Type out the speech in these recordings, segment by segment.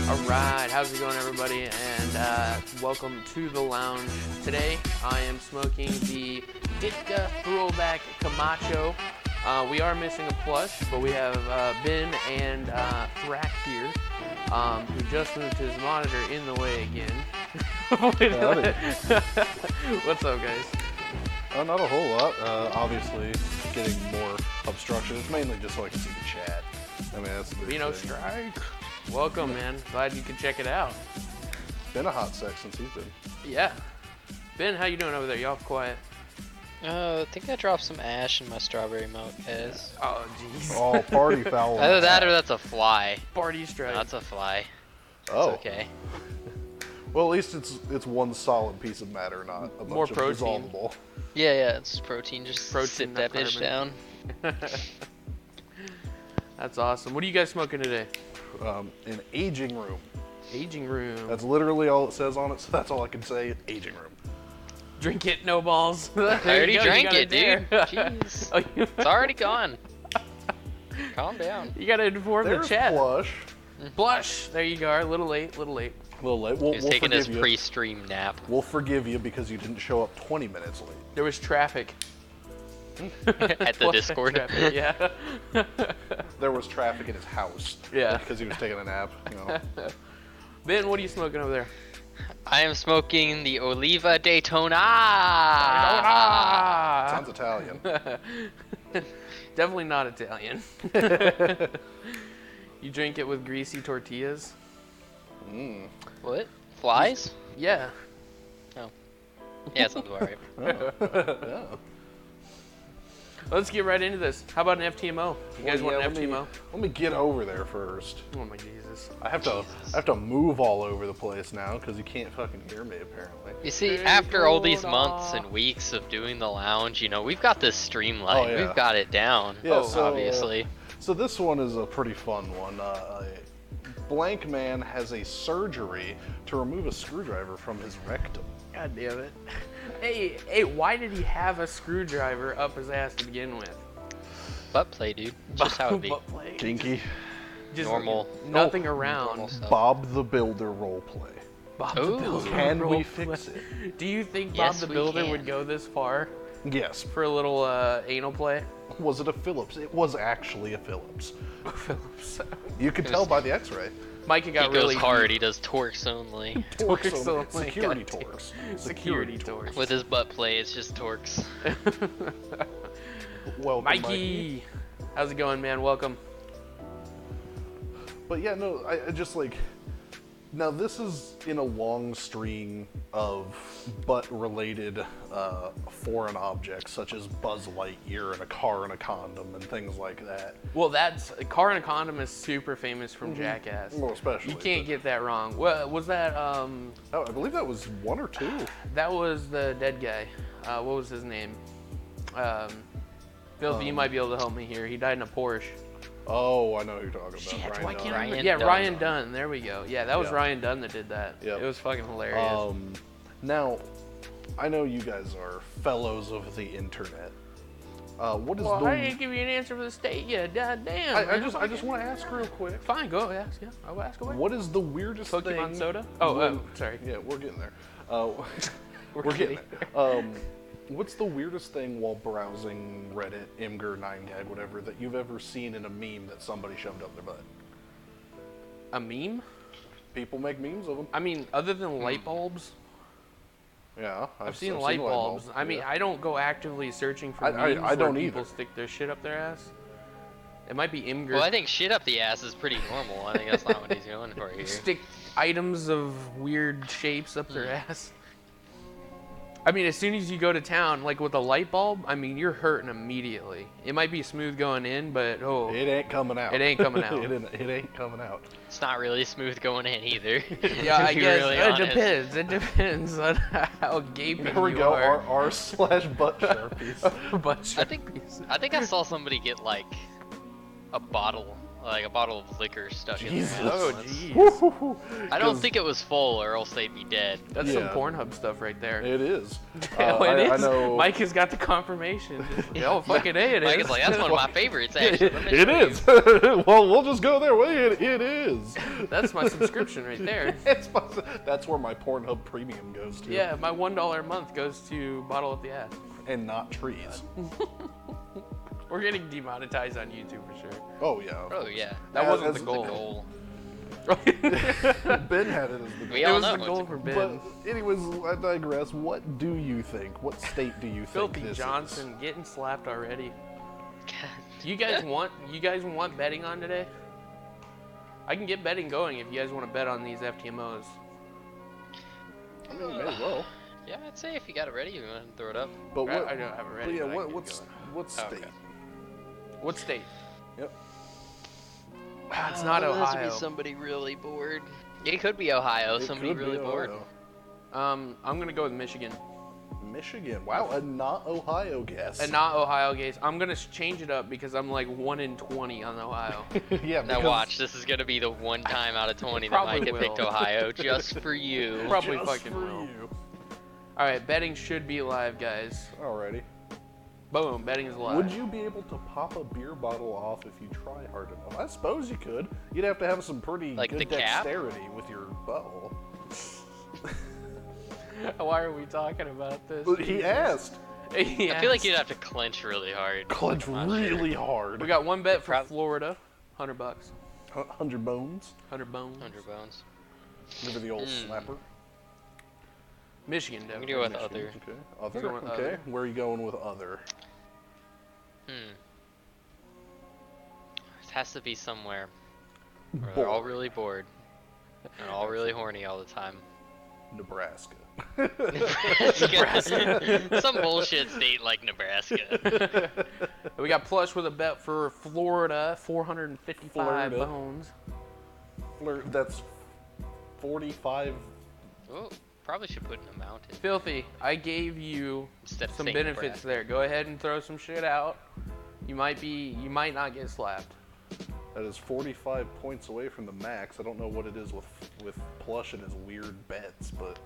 Alright, how's it going everybody, and welcome to the lounge. Today I am smoking the Ditka Throwback Camacho. We are missing a plush, but we have Ben and Thrak here, who just moved his monitor in the way again. What's up, guys? Not a whole lot. Obviously, getting more obstruction. It's mainly just so I can see the chat. I mean, that's the big Vino thing. Strike. Welcome, man. Glad you could check it out. Been a hot sec since he's been. Yeah. Ben, how you doing over there? Y'all quiet. I think I dropped some ash in my strawberry milk, guys. Oh, jeez. Oh, party foul. Either that or that's a fly. Party strike. No, that's a fly. Oh. It's okay. Well, at least it's one solid piece of matter, not a bunch More of protein. dissolvable. Yeah, it's protein. Just Protein, sit not that bitch down. That's awesome. What are you guys smoking today? An aging room. Aging room. That's literally all it says on it, so that's all I can say. Aging room. Drink it, no balls. I already drank it, dude. Jeez. Oh, It's already gone. Calm down. You gotta inform There's the chat. Blush. Blush. There you go. A little late. A little late. We'll He was taking his forgive you. pre-stream nap. We'll forgive you because you didn't show up 20 minutes late. There was traffic. At the Discord. Traffic, yeah. There was traffic in his house. Yeah. Because he was taking a nap. You know. Ben, what are you smoking over there? I am smoking the Oliva Daytona. Sounds Italian. Definitely not Italian. You drink it with greasy tortillas? What? Flies? Yeah. Oh. Yeah, sounds about right. Yeah. Let's get right into this. How about an FTMO? You guys want an FTMO? Let me get over there first. Oh my Jesus. I have to move all over the place now because you can't fucking hear me apparently. You see, after all these months and weeks of doing the lounge, you know, we've got this streamlined. Oh, yeah. We've got it down. Yeah, so, obviously. So this one is a pretty fun one. Blank Man has a surgery to remove a screwdriver from his rectum. God damn it. Hey, why did he have a screwdriver up his ass to begin with? Butt play, dude. Just how it be. Butt play. Kinky. Just Normal. Nothing Normal around. stuff. Bob the Builder roleplay. Bob the Ooh. Builder. Can we roleplay. fix it? Do you think Yes, Bob the we Builder can. would go this far Yes. for a little anal play? Was it a Phillips? It was actually a Phillips. Phillips. You could tell by the X-ray. Micah He got goes really hard. He does torques only. Torques only. Security God damn. torques. Security torques. With his butt play, it's just torques. Welcome, Mikey, how's it going, man? Welcome. But yeah, no, I just like. Now this is in a long string of butt-related foreign objects, such as Buzz Lightyear and a car and a condom and things like that. Well, that's a car and a condom is super famous from Jackass. Well, especially. You can't get that wrong. Well, was that Oh, I believe that was 1 or 2. that was the dead guy? What was his name? Bill, you might be able to help me here. He died in a Porsche. Oh, I know who you're talking about. Shit, Ryan why can't I Dunn. remember? Ryan Yeah, Dunn. Ryan Dunn. There we go. Yeah, that was Yeah. Ryan Dunn that did that. Yep. It was fucking hilarious. Now, I know you guys are fellows of the internet. What is well, the? I didn't give you an answer for the state yet. God damn. I man. just want to ask real quick. Fine, go ask. Yeah, I'll ask away. What is the weirdest Pokemon thing? soda? Oh, when- sorry. Yeah, we're getting there. We're kidding. getting there. What's the weirdest thing while browsing Reddit, Imgur, 9gag, whatever, that you've ever seen in a meme that somebody shoved up their butt? A meme? People make memes of them. I mean, other than light bulbs, Yeah, I've seen light bulbs. I mean, yeah. I don't go actively searching for I memes where don't people either. stick their shit up their ass. It might be Imgur. Well, I think shit up the ass is pretty normal. I think that's not what he's going for here. Stick items of weird shapes up their ass. I mean, as soon as you go to town, like with a light bulb, I mean, you're hurting immediately. It might be smooth going in, but oh, It ain't coming out. It ain't coming out. it ain't coming out. It's not really smooth going in either. yeah, I to be guess really it honest. depends. It depends on how gaping There we you go. are. R/butt sharpies. But I think I saw somebody get like a bottle like a bottle of liquor stuck in Jesus. their mouth Oh, once. jeez. I don't think it was full, or else they'd be dead. That's some Yeah. Pornhub stuff right there. It is. Oh, it I is? know. Mike has got the confirmation. Oh, fucking A, it is. Mike is like, that's one of my favorites, actually. Let me It show is. you." Well, we'll just go there. Wait, it is. That's my subscription right there. That's where my Pornhub premium goes to. Yeah, my $1 a month goes to Bottle Up the Ass. And not trees. We're getting demonetized on YouTube for sure. Oh, yeah. Oh, yeah. That As- wasn't as the the goal. Ben had it as the We It all was know the it's goal a- for Ben. But anyways, I digress. What do you think? What state do you think Filthy this Johnson getting slapped already. God. You guys want betting on today? I can get betting going if you guys want to bet on these FTMOs. is? I mean, may as well. Yeah, I'd say if you got it ready, you want to throw it up. But what? I don't have it but ready. yeah, but I can get what going. state? okay. What state? Yep. Ah, it's not It has to Ohio. be somebody really bored. It could be Ohio. It Somebody could be really bored. Ohio. I'm gonna go with Michigan. Michigan. Wow, a not Ohio guess. And not Ohio case. I'm gonna change it up because I'm like 1 in 20 on Ohio. Yeah. Now because- watch, this is gonna be the one time out of 20 that Probably Mike had will. picked Ohio just for you. Probably Just fucking for will. you. All right, betting should be live, guys. Alrighty. Boom, betting is live. Would you be able to pop a beer bottle off if you try hard enough? I suppose you could. You'd have to have some pretty Like good the cap? dexterity with your butthole. Why are we talking about this? He asked. He I feel like asked. you'd have to clench really hard. Clench I'm not sure. really hard. We got one bet for Prob- Florida, $100, 100 bones. 100 bones. 100 bones. Give it the old slapper. Michigan, I'm definitely. gonna go with Michigan, other. Okay. Other. Going with Okay. other. Where are you going with other? It has to be somewhere where they're all really bored. And all really horny all the time. Nebraska. Nebraska. Some bullshit state like Nebraska. We got plush with a bet for Florida, 455 Florida. bones. That's 45. Oh, probably should put an amount in. Filthy, I gave you Instead of some saying benefits Nebraska. there. Go ahead and throw some shit out. You might not get slapped. That is 45 points away from the max. I don't know what it is with Plush and his weird bets, but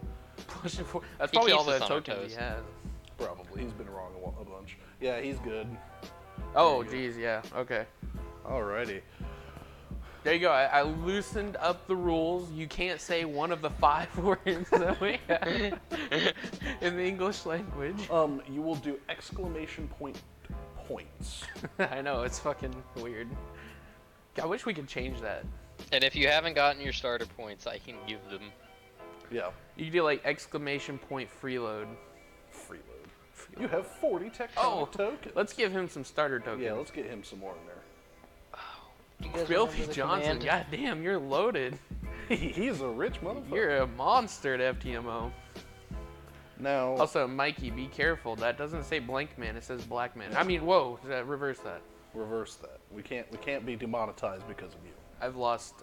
Plush and four. That's He probably all keeps the us on our tokens he toes. has. probably he's been wrong a bunch. Yeah, he's good. Oh, geez, yeah. Okay. Alrighty. There you go. I loosened up the rules. You can't say one of the 5 words that we have in the English language. You will do exclamation point points. I know, it's fucking weird. I wish we could change that. And if you haven't gotten your starter points, I can give them. Yeah. You could do like exclamation point freeload. Freeload. You have 40 tectonic Oh, tokens. let's give him some starter tokens. Yeah, let's get him some more in there. Do you guys Filthy remember the Johnson, command? goddamn, you're loaded. He's a rich motherfucker. You're a monster at FTMO. Now, Also, Mikey, be careful. That doesn't say blank man, it says black man. I mean, whoa, reverse that. reverse that. We can't be demonetized because of you. I've lost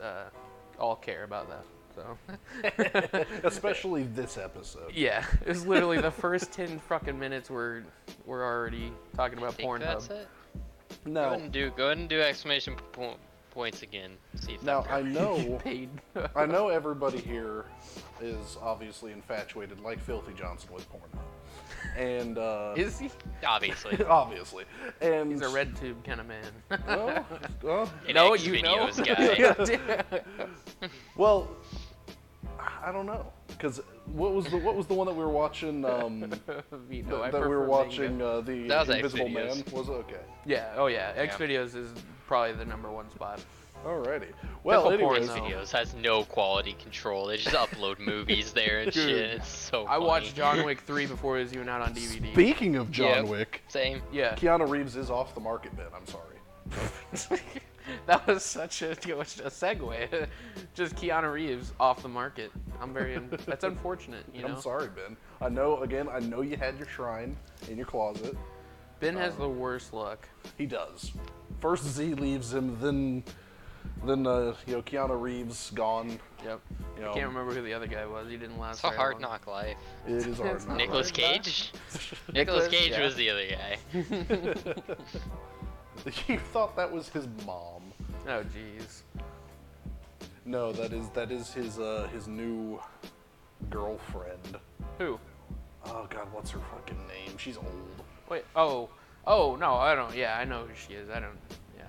all care about that. So, Especially this episode. yeah, it was literally the first 10 fucking minutes we're already talking I about think that's Pornhub. it. Go Now, ahead and do exclamation points again. See if now that I works. know Paid. I know everybody here is obviously infatuated like Filthy Johnson with Pornhub. And Is he? Obviously. obviously. And He's a red tube kind of man. well, An No, X you know. videos guy. well, I don't know, because what was the one that we were watching? You know, I that we were prefer watching Bingo. the That was Invisible Xvideos. Man. Was it okay? Yeah. Oh yeah. X videos is probably the #1 spot. Alrighty. Well, Pickle porn, anyways, though. Videos has no quality control. They just upload movies there and Dude, shit. It's so I funny. watched John Wick 3 before it was even out on DVD. speaking of John Yep. Wick, Same. Yeah. Keanu Reeves is off the market, Ben. I'm sorry. That was such a segue. Just Keanu Reeves off the market. That's unfortunate, you know? I'm sorry, Ben. I know you had your shrine in your closet. Ben has the worst luck. He does. First Z leaves him, then Keanu Reeves gone. Yep. You know, I can't remember who the other guy was. He didn't last It's a very hard long. knock life. It is hard. It's not knock Nicholas hard. Cage? Nicholas Cage yeah. was the other guy. You thought that was his mom. Oh, jeez. No, that is his new girlfriend. Who? Oh God, what's her fucking name? She's old. Wait. Oh, no, I don't. Yeah, I know who she is. I don't. Yeah.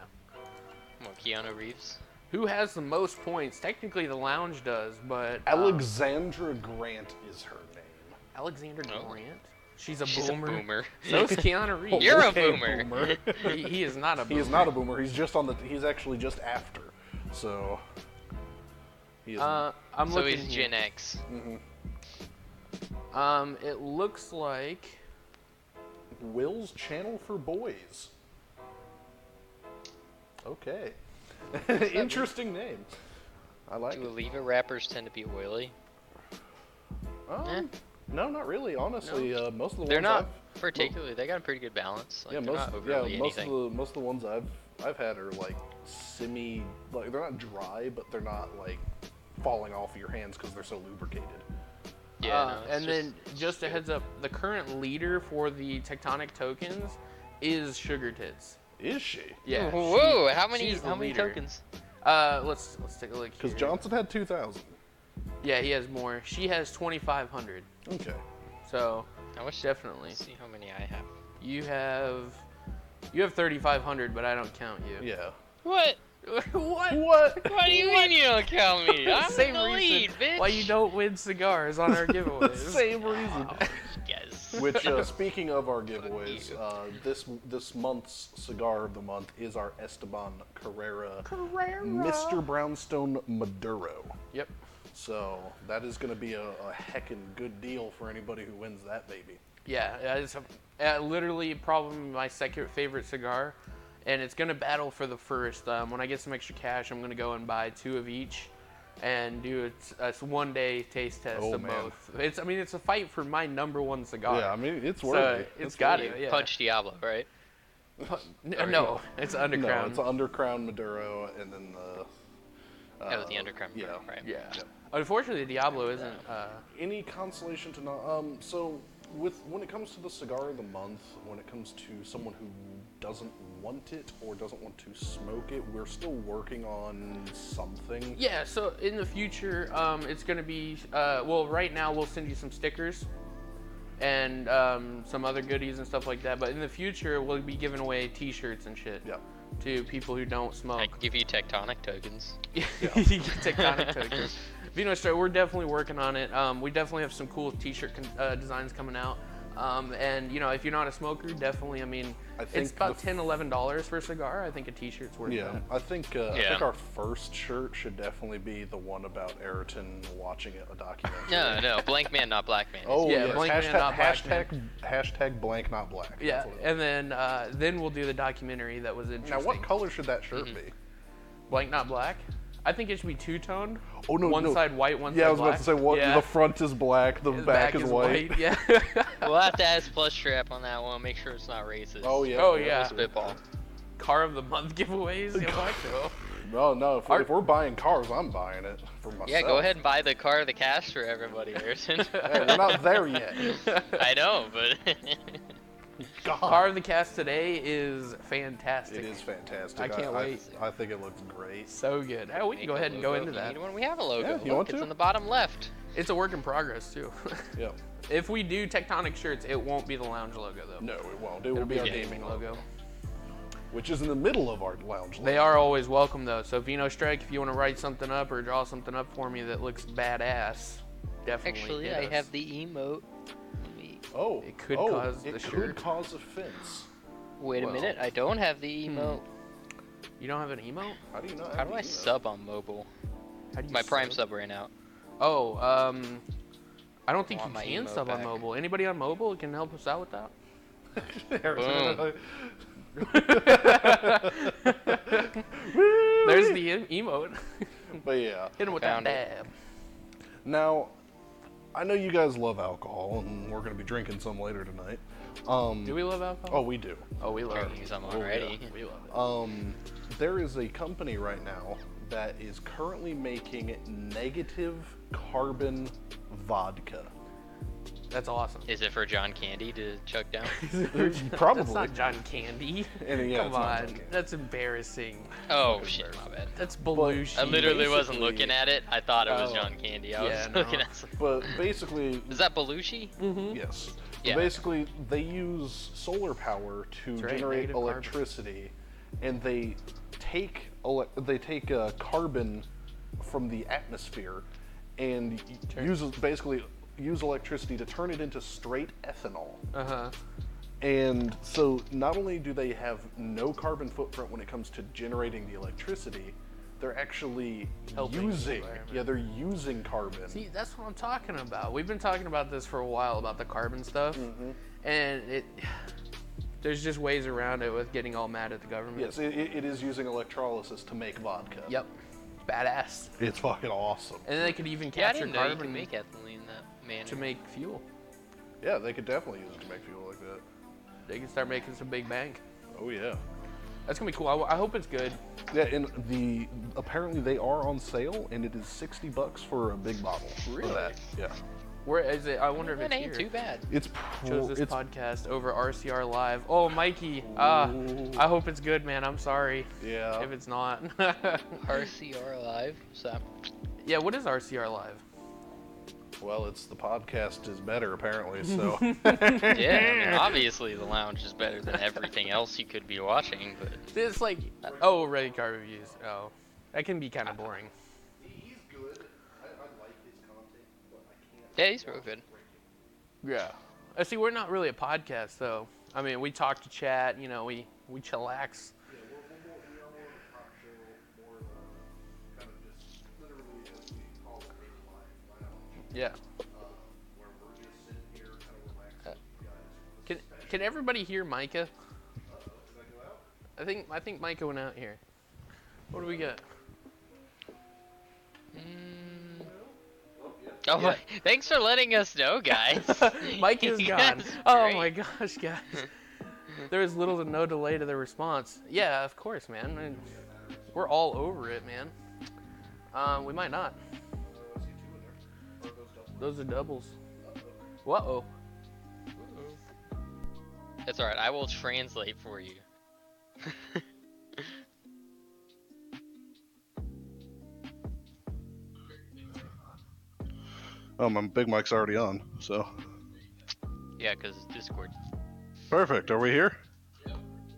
What, Keanu Reeves? Who has the most points? Technically, the lounge does, but Alexandra Grant is her name. Alexander Grant. She's She's a boomer. a boomer. So's Keanu Reeves. You're a Okay, boomer. He is not a boomer. He is not a boomer. He's just on the. He's actually just after. So. He is. I'm So looking he's here. Gen X. It looks like. Will's Channel for Boys. Okay. Interesting name. I like Do it. Aliva rappers tend to be oily? No, not really. Honestly, most of the They're ones not particularly. They got a pretty good balance. Like, yeah, they're not overly most anything. of the ones I've had are like like they're not dry, but they're not like falling off your hands because they're so lubricated. Yeah, no, it's and then just a heads up, the current leader for the Techtonic tokens is Sugar Tits. Is she? Yeah. Whoa! she- how many she's the many leader. tokens? Let's take a look Because here. Johnson had 2,000. Yeah, he has more. She has 2,500. Okay. So I wish. definitely, Let's see how many I have. you have 3,500, but I don't count you. Yeah. What? What? What? What do you mean you don't count me? I'm Same in the reason lead, bitch. why you don't win cigars on our giveaways. Same reason. Yes. Which, speaking of our giveaways, this month's cigar of the month is our Esteban Carrera Mr. Brownstone Maduro. Yep. So that is going to be a heckin' good deal for anybody who wins that baby. Yeah, it's literally probably my second favorite cigar, and it's gonna battle for the first. When I get some extra cash, I'm gonna go and buy 2 of each, and do a one-day taste test Oh, of man. both. It's a fight for my #1 cigar. Yeah, I mean, it's So worthy. it's got it. Yeah. Punch Diablo, right? No, it's Undercrown. No, it's an Undercrown Maduro, and then the... Oh, the Undercrown. yeah. Right. Yeah. Unfortunately, Diablo isn't. Any consolation to not... so, when it comes to the cigar of the month, when it comes to someone who doesn't want it or doesn't want to smoke it, we're still working on something. Yeah, so in the future, it's going to be, well, right now we'll send you some stickers and some other goodies and stuff like that, but in the future we'll be giving away t-shirts and shit Yeah. to people who don't smoke. I can give you Techtonic tokens. You get Techtonic tokens. Vino Strike, we're definitely working on it. We definitely have some cool t-shirt designs coming out. And, if you're not a smoker, definitely, I think it's about $10, $11 for a cigar. I think a t-shirt's worth Yeah, that. I think our first shirt should definitely be the one about Ayrton watching a documentary. No, blank man, not black man. Oh Yeah, yes, blank man, not black man. hashtag blank not black. Yeah, That's what it and then we'll do the documentary that was is. interesting. Now, what color should that shirt be? Blank, not black. I think it should be two-toned. Oh no, one no. side white, one side Yeah, I was black. about to say what Yeah. the front is black, the His back is white. Yeah. We'll have to add plus strap on that one. Make sure it's not racist. Oh yeah. Oh, yeah. Spitball. Car of the month giveaways. Yeah, what the- No, if we're buying cars, I'm buying it for myself. Yeah, go ahead and buy the car of the cash for everybody, Harrison. Hey, we're not there yet. I know, but God. Car of the cast today is fantastic. It is fantastic. I can't wait. I think it looks great. So good. Oh, we can go ahead and go into that. When we have a logo, Yeah, if you look, want it's to. in the bottom left. It's a work in progress too. Yeah. If we do Techtonic shirts, it won't be the lounge logo though. No, it won't. It will It'll be be our a gaming logo, logo. which is in the middle of our lounge. They logo. are always welcome though. So Vino Strike, if you want to write something up or draw something up for me that looks badass, definitely. Actually, hit I us. have the emote. Let me- Oh, It could oh, cause the it shirt. could cause offense. Wait a Well. minute, I don't have the emote. You don't have an emote? How do you not? How do I sub on mobile? How do you My Prime sub? sub ran out. Oh, I don't think Want my you can emote sub on back. mobile. Anybody on mobile can help us out with that? Boom. There's the emote. But yeah. Hit him with that Found it. dab. Now, I know you guys love alcohol, and we're gonna be drinking some later tonight. Do we love alcohol? Oh, we do. Oh, we love Drinking it. some Oh, already. yeah. We love it. There is a company right now that is currently making negative carbon vodka. That's awesome. Is it for John Candy to chug down? Probably. That's not John Candy. And, yeah, Come it's not on, John Candy. that's embarrassing. Oh shit, my bad. That's Belushi. I literally wasn't basically- looking at it. I thought it was Oh. John Candy. I Yeah, was no. looking at some... But basically, Is that Belushi? yes. Yeah. But basically, they use solar power to That's right, generate negative carbon. electricity, and they take carbon from the atmosphere and use electricity to turn it into straight ethanol. Uh-huh. And so not only do they have no carbon footprint when it comes to generating the electricity, they're actually Helping the environment. they're using carbon. See, that's what I'm talking about. We've been talking about this for a while, about the carbon stuff. And there's just ways around it with getting all mad at the government. Yes, it is using electrolysis to make vodka. Yep. Badass. It's fucking awesome. And then they could even Yeah, I capture didn't know you carbon could make ethylene that manner. to make fuel. Yeah, they could definitely use it to make fuel like that. They can start making some big bank. Oh yeah. That's gonna be cool. I hope it's good. Yeah, and apparently they are on sale, and it is $60 for a big bottle. Really? Of that. Yeah. Where is it? I wonder if That it's ain't here. too bad. It's Chose this it's podcast over RCR Live. Oh, Mikey. I hope it's good, man. I'm sorry yeah. if it's not. RCR Live. So Yeah, what is RCR Live? Well, it's the podcast is better apparently. So yeah, I mean, obviously the lounge is better than everything else you could be watching, but It's like, oh, Reddit car reviews. Oh, that can be kind of boring. he's good. I like his content, but I can't. yeah, he's real good. Yeah. See, we're not really a podcast, though. I mean, we talk to chat. You know, we chillax. Yeah, we are more of a talk show, more of a kind of just literally as we call it a live lounge. Yeah. Where we're just sitting here kind of relaxing with you guys. Can everybody hear Micah? Did I go out? I think Micah went out here. What do we got? Oh, Yeah. thanks for letting us know, guys. Mike is gone. That's Oh great. my gosh, guys. There is little to no delay to the response. Yeah, of course, man. I mean, we're all over it, man. We might not. I see two in there. Or those double. Those are doubles. Whoa. That's alright, I will translate for you. Oh, my big mic's already on, so. Yeah, because it's Discord. Perfect. Are we here?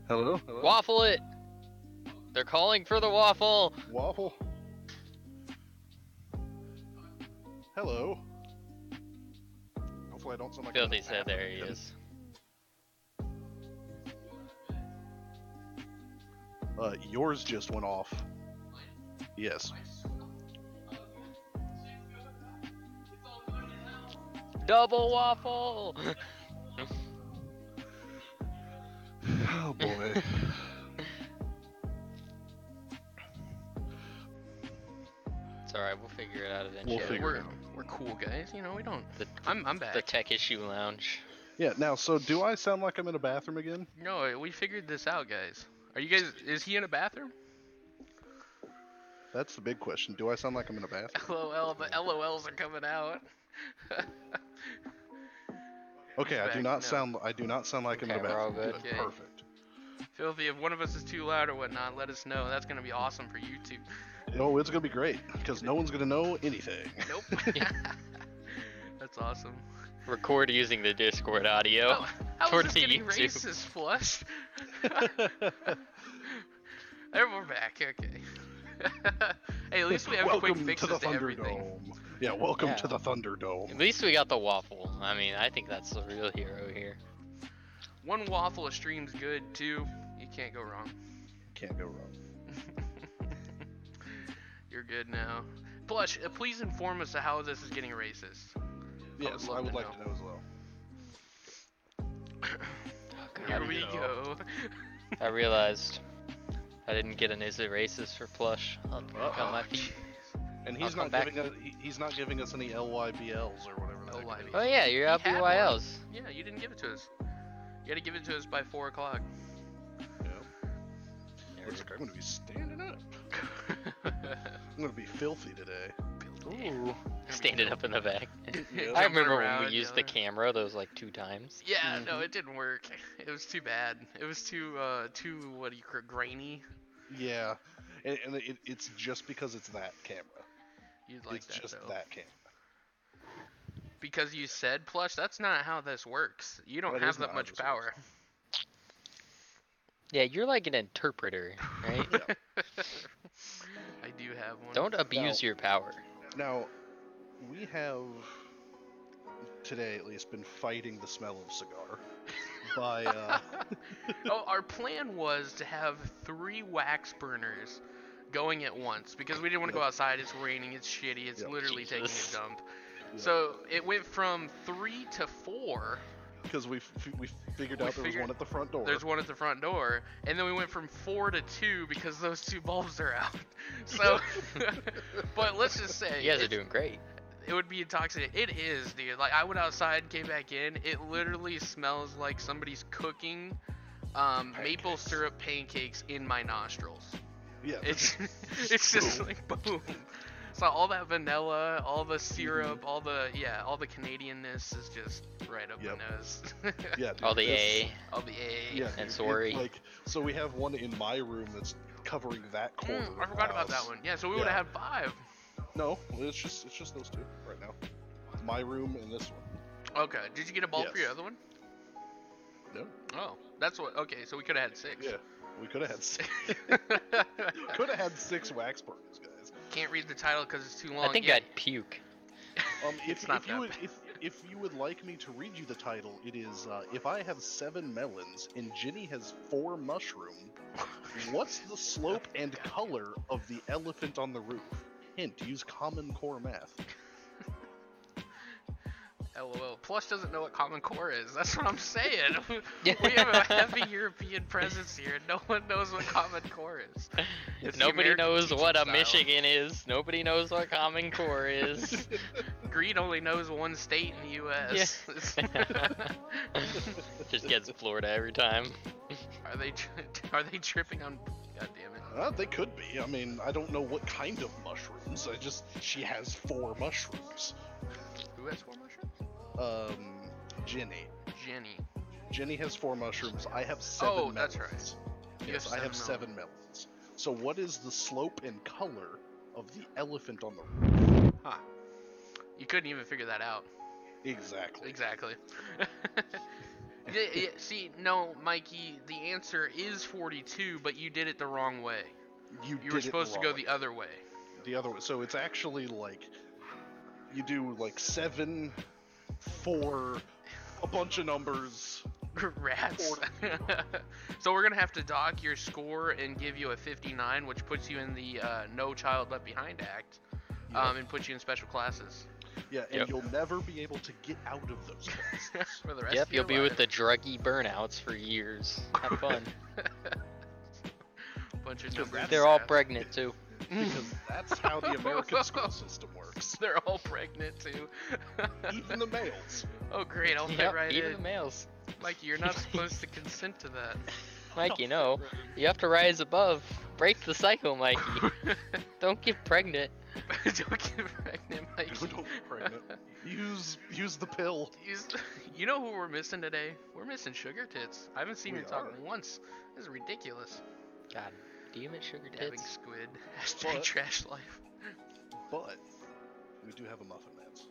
Hello? Hello? Waffle it! They're calling for the waffle! Waffle? Hello? Hopefully I don't sound like I'm in Filthy the said there he bathroom. is. Yours just went off. Yes. Double waffle! Oh boy. It's alright, we'll figure it out eventually. We'll figure it out. We're cool guys. You know, we don't. The, I'm back. the Tech Issue Lounge. Yeah, now, so do I sound like I'm in a bathroom again? No, we figured this out, guys. Are you guys? Is he in a bathroom? That's the big question. Do I sound like I'm in a bathroom? LOL. The LOLs are coming out. Okay, I do back, not no. sound like I'm in a Okay, we're all bathroom. good. Okay. Perfect. Filthy, if one of us is too loud or whatnot, let us know. That's gonna be awesome for YouTube. No, it's gonna be great because no one's gonna know anything. Nope. That's awesome. Record using the Discord audio. Oh, how toward is this the getting YouTube. racist, Flush? There, we're back. Okay. Hey, at least we have quick Welcome fixes to the to everything. Thunderdome. Yeah, welcome Yeah. to the Thunderdome. At least we got the waffle. I mean, I think that's the real hero here. One waffle a stream's good too. You can't go wrong. Can't go wrong. You're good now. Plush, please inform us of how this is getting racist. Yes, love I would to like know. to know as well. Here we go. I realized I didn't get an is it racist for plush. I'll pick on my feet. And I'll he's come not back. giving us he's not giving us any LYBLs or whatever. that LYBL. is. Oh yeah, you're out He had BYLs. Yeah, you didn't give it to us. You had to give it to us by 4 o'clock. Yeah. Looks like I'm gonna be standing up. I'm gonna be filthy today. Ooh. Stand it up in the back. Yeah. I remember when around, we used the camera those like 2 times. Yeah, no, it didn't work. It was too bad. It was too what do you call grainy? Yeah, and it's just because it's that camera. You'd like It's that just though. that camera. Because you said plush, that's not how this works. You don't That have is that not how much this power. Yeah, you're like an interpreter, right? Yeah. I do have one. Don't abuse your power. Now, we have today at least been fighting the smell of cigar by Oh, our plan was to have 3 wax burners going at once because we didn't want to go outside. It's raining. It's shitty. It's Yep. literally Jesus. taking a dump. Yep. So it went from 3 to 4. because we figured out there was one at the front door. There's one at the front door, and then we went from 4 to 2 because those 2 bulbs are out. So, but let's just say You guys are doing great. it would be intoxicating. It is, dude. Like I went outside, came back in. It literally smells like somebody's cooking maple syrup pancakes in my nostrils. Yeah. It's just like boom. So all that vanilla, all the syrup, all the Canadianness is just right up Yep. the nose. Yeah. Dude, All the this- A all the A. Yeah. and dude, sorry. Like, so we have one in my room that's covering that corner. I forgot about that one. Yeah, so we would have had 5. No, it's just those 2 right now. My room and this one. Okay. Did you get a bulb for your Yes. other one? No. Oh, that's what. Okay, so we could have had 6. Yeah. We could have had 6. Could have had 6 wax burners, guys. Can't read the title because it's too long. I think Yeah. I'd puke. It's not If you that would, bad. if you would like me to read you the title, it is if I have 7 melons and Ginny has 4 mushroom, what's the slope and color of the elephant on the roof? Hint: use Common Core math. LOL. Plush doesn't know what Common Core is. That's what I'm saying. Yeah. We have a heavy European presence here. No one knows what Common Core is. It's the Nobody American knows teaching what a style. Michigan is. Nobody knows what Common Core is. Greed only knows one state in the U.S. Just gets Florida every time. Are they tripping on? God damn it. They could be. I mean, I don't know what kind of mushrooms. She has 4 mushrooms. Who has 4 mushrooms? Ginny. Jenny. Jenny has 4 mushrooms. I have 7 Oh, melons. that's right. You Yes, have I have 7 7 melons. So what is the slope and color of the elephant on the roof? Huh. You couldn't even figure that out. Exactly. Exactly. Yeah, see, no, Mikey, the answer is 42, but you did it the wrong way. You You were did it supposed to go wrong. the other way. The other way. So it's actually like you do like 7, 4, a bunch of numbers. Rats. So we're gonna have to dock your score and give you a 59, which puts you in the No Child Left Behind Act, and puts you in special classes Yeah, and Yep. you'll never be able to get out of those classes. for the rest Yep, of your you'll be with the life. druggy burnouts for years. Have fun. Bunch of numbers. They're all rats. pregnant too. Because that's how the American school system works. They're all pregnant too. Even the males. Oh great, I'll fit Yep, right even in. the males. Mikey, you're not supposed to consent to that. Mike, you know, you have to rise above. Break the cycle, Mikey. Don't get pregnant. Don't get pregnant, Mikey. Don't get pregnant. Use the pill. You know who we're missing today? We're missing Sugar Tits. I haven't seen We her talk are. once. This is ridiculous. God damn it, sugar Dabbing tits. squid. Hashtag But- trash life. But we do have a Muffin Man's.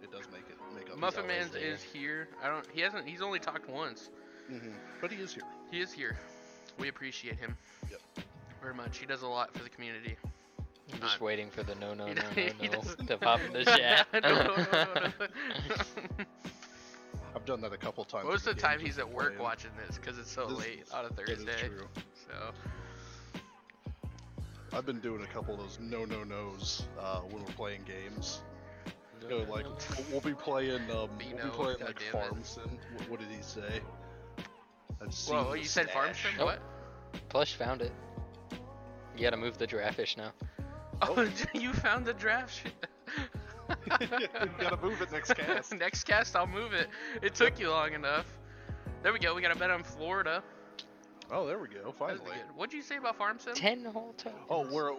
It does make up. Muffin always Man's there. is here. He's only talked once. But he is here. He is here. We appreciate him Yep. very much. He does a lot for the community. I'm just waiting for the no He doesn't- to pop in the chat. No. I've done that a couple times. Most of with the time games he's we've at been work playing. watching this because it's so This- late on a that is Thursday. true. So I've been doing a couple of those no-nos when we're playing games. You know, like we'll be playing Beano, like goddammit. Farm Sim. What did he say? I've seen whoa, the you said farm stash. sim? What? Plush found it. You gotta move the draftfish now. Oh, you found the draft shit. You gotta move it next cast. Next cast, I'll move it. It took you long enough. There we go. We got a bet on Florida. Oh, there we go. That's Finally. good. What'd you say about farm sim? 10 whole tokens. Oh, we're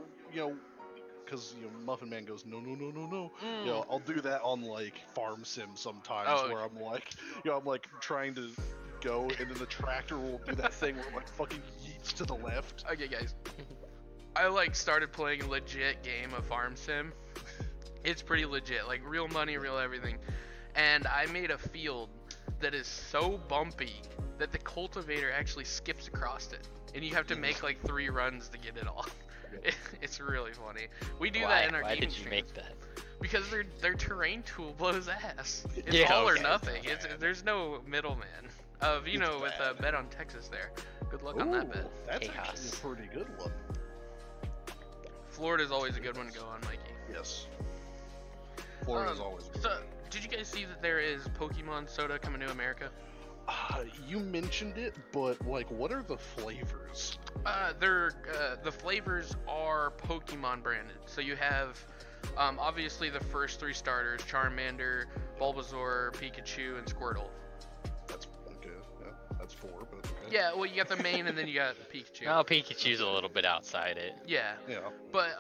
because Muffin Man goes no no no no no. Mm. I'll do that on like Farm Sim sometimes, Oh. where I'm like, I'm like trying to go, and then the tractor will do that thing where it like fucking yeets to the left. Okay, guys. I like started playing a legit game of Farm Sim. It's pretty legit, like real money, real everything. And I made a field that is so bumpy that the cultivator actually skips across it, and you have to make like 3 runs to get it off. It's really funny. We do that in our Why gaming did you streams. make that? Because their terrain tool blows ass. It's Yeah, all or okay. nothing. There's no middleman. With Bet on Texas there. Good luck on that bet. That's Chaos. actually a pretty good one. Florida's always a good one to go on, Mikey. Yes. Florida's always a good So, one. did you guys see that there is Pokemon soda coming to America? You mentioned it, but like, what are the flavors? The flavors are Pokemon branded. So you have, obviously the first 3 starters: Charmander, Bulbasaur, Pikachu, and Squirtle. That's okay. Yeah, that's 4, but okay. Yeah, well, you got the main, and then you got Pikachu. No, Pikachu's a little bit outside it. Yeah, Yeah. but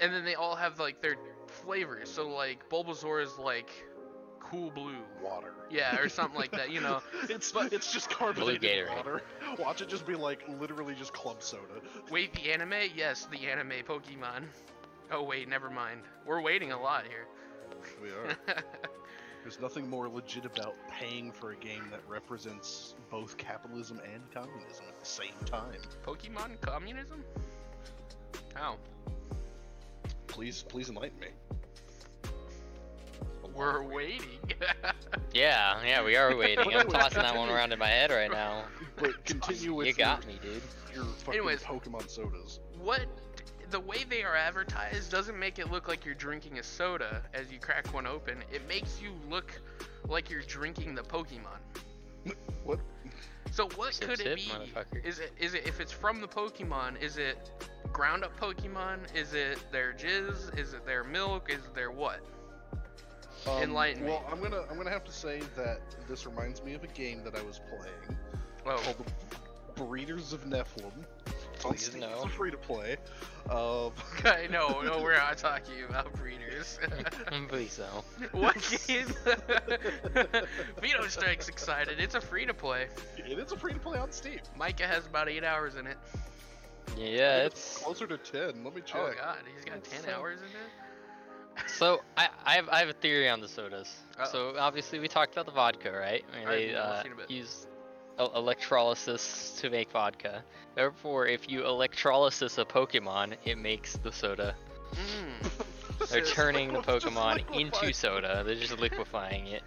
and then they all have like their flavors. So like Bulbasaur is like cool blue. Water. Yeah, or something like that. It's just carbonated Gatorade. water. Watch it just be like literally just club soda. Wait, the anime? Yes, the anime Pokemon. Oh wait, never mind. We're waiting a lot here. We are. There's nothing more legit about paying for a game that represents both capitalism and communism at the same time. Pokemon communism? How? Please enlighten me. We're waiting. Yeah, we are waiting. I'm tossing that one around in my head right now. But continue with You got me, dude. your fucking Anyways. Pokemon sodas. The way they are advertised doesn't make it look like you're drinking a soda as you crack one open. It makes you look like you're drinking the Pokemon. What? So what Sip, could it sip, be? motherfucker. Is it if it's from the Pokemon? Is it ground up Pokemon? Is it their jizz? Is it their milk? Is it their what? Enlighten me. Well, I'm gonna have to say that this reminds me of a game that I was playing Oh, called the Breeders of Nephilim. It's on Please Steam. no. It's free to play. okay, no, we're not talking about breeders. Please so. What game? Vito Strike's excited. It's a free to play. It is a free to play on Steam. Micah has about 8 hours in it. Yeah, It's closer to 10. Let me check. Oh god, he's got 10 hours in it. So I have a theory on the sodas. Uh-oh. So obviously we talked about the vodka, right? I mean, Alright, they yeah, I've seen a bit. use electrolysis to make vodka. Therefore, if you electrolysis a Pokemon, it makes the soda. They're Just turning the just Pokemon liquefy. into soda. They're just liquefying it.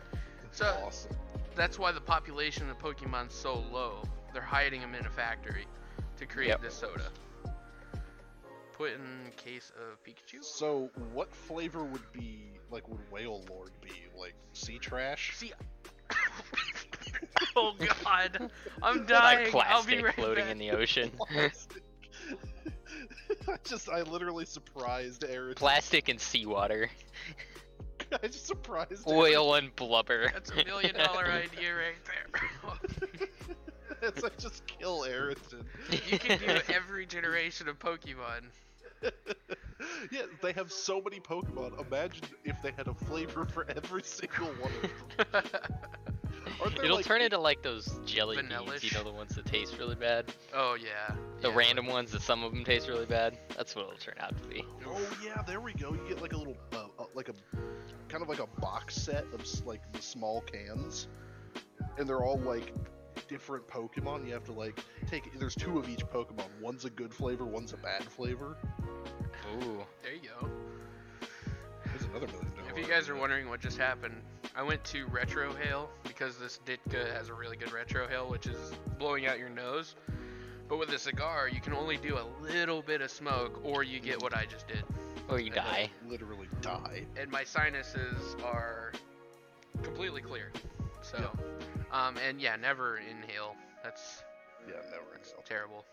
So Awesome. that's why the population of Pokemon's so low. They're hiding them in a factory to create Yep. this soda. Put in case of Pikachu. So, what flavor would Whale Lord be? Like sea trash? See. Oh god, I'm dying. Like I'll be plastic right floating back. in the ocean. I literally surprised Aaron. Plastic and seawater. I just surprised Oil and blubber. That's $1 million idea right there. It's like just kill Ayrton. You can do every generation of Pokemon. Yeah, they have so many Pokemon. Imagine if they had a flavor for every single one of them. Aren't there, It'll like, turn into like those jelly beans, Vanillish. you know, the ones that taste really bad. Oh yeah. The Yeah. random ones that some of them taste really bad. That's what it'll turn out to be. Oh yeah, there we go. You get like a little, like a kind of like a box set of like the small cans, and they're all like different Pokemon. You have to like take. There's 2 of each Pokemon. One's a good flavor, one's a bad flavor. Ooh. There you go. There's another $1 million. If you guys are wondering what just happened, I went to Retro Hail because this Ditka has a really good Retro Hail, which is blowing out your nose. But with a cigar, you can only do a little bit of smoke, or you get what I just did. Or you die. Literally die. And my sinuses are completely clear. So, and yeah, never inhale. That's Yeah, never excel. terrible.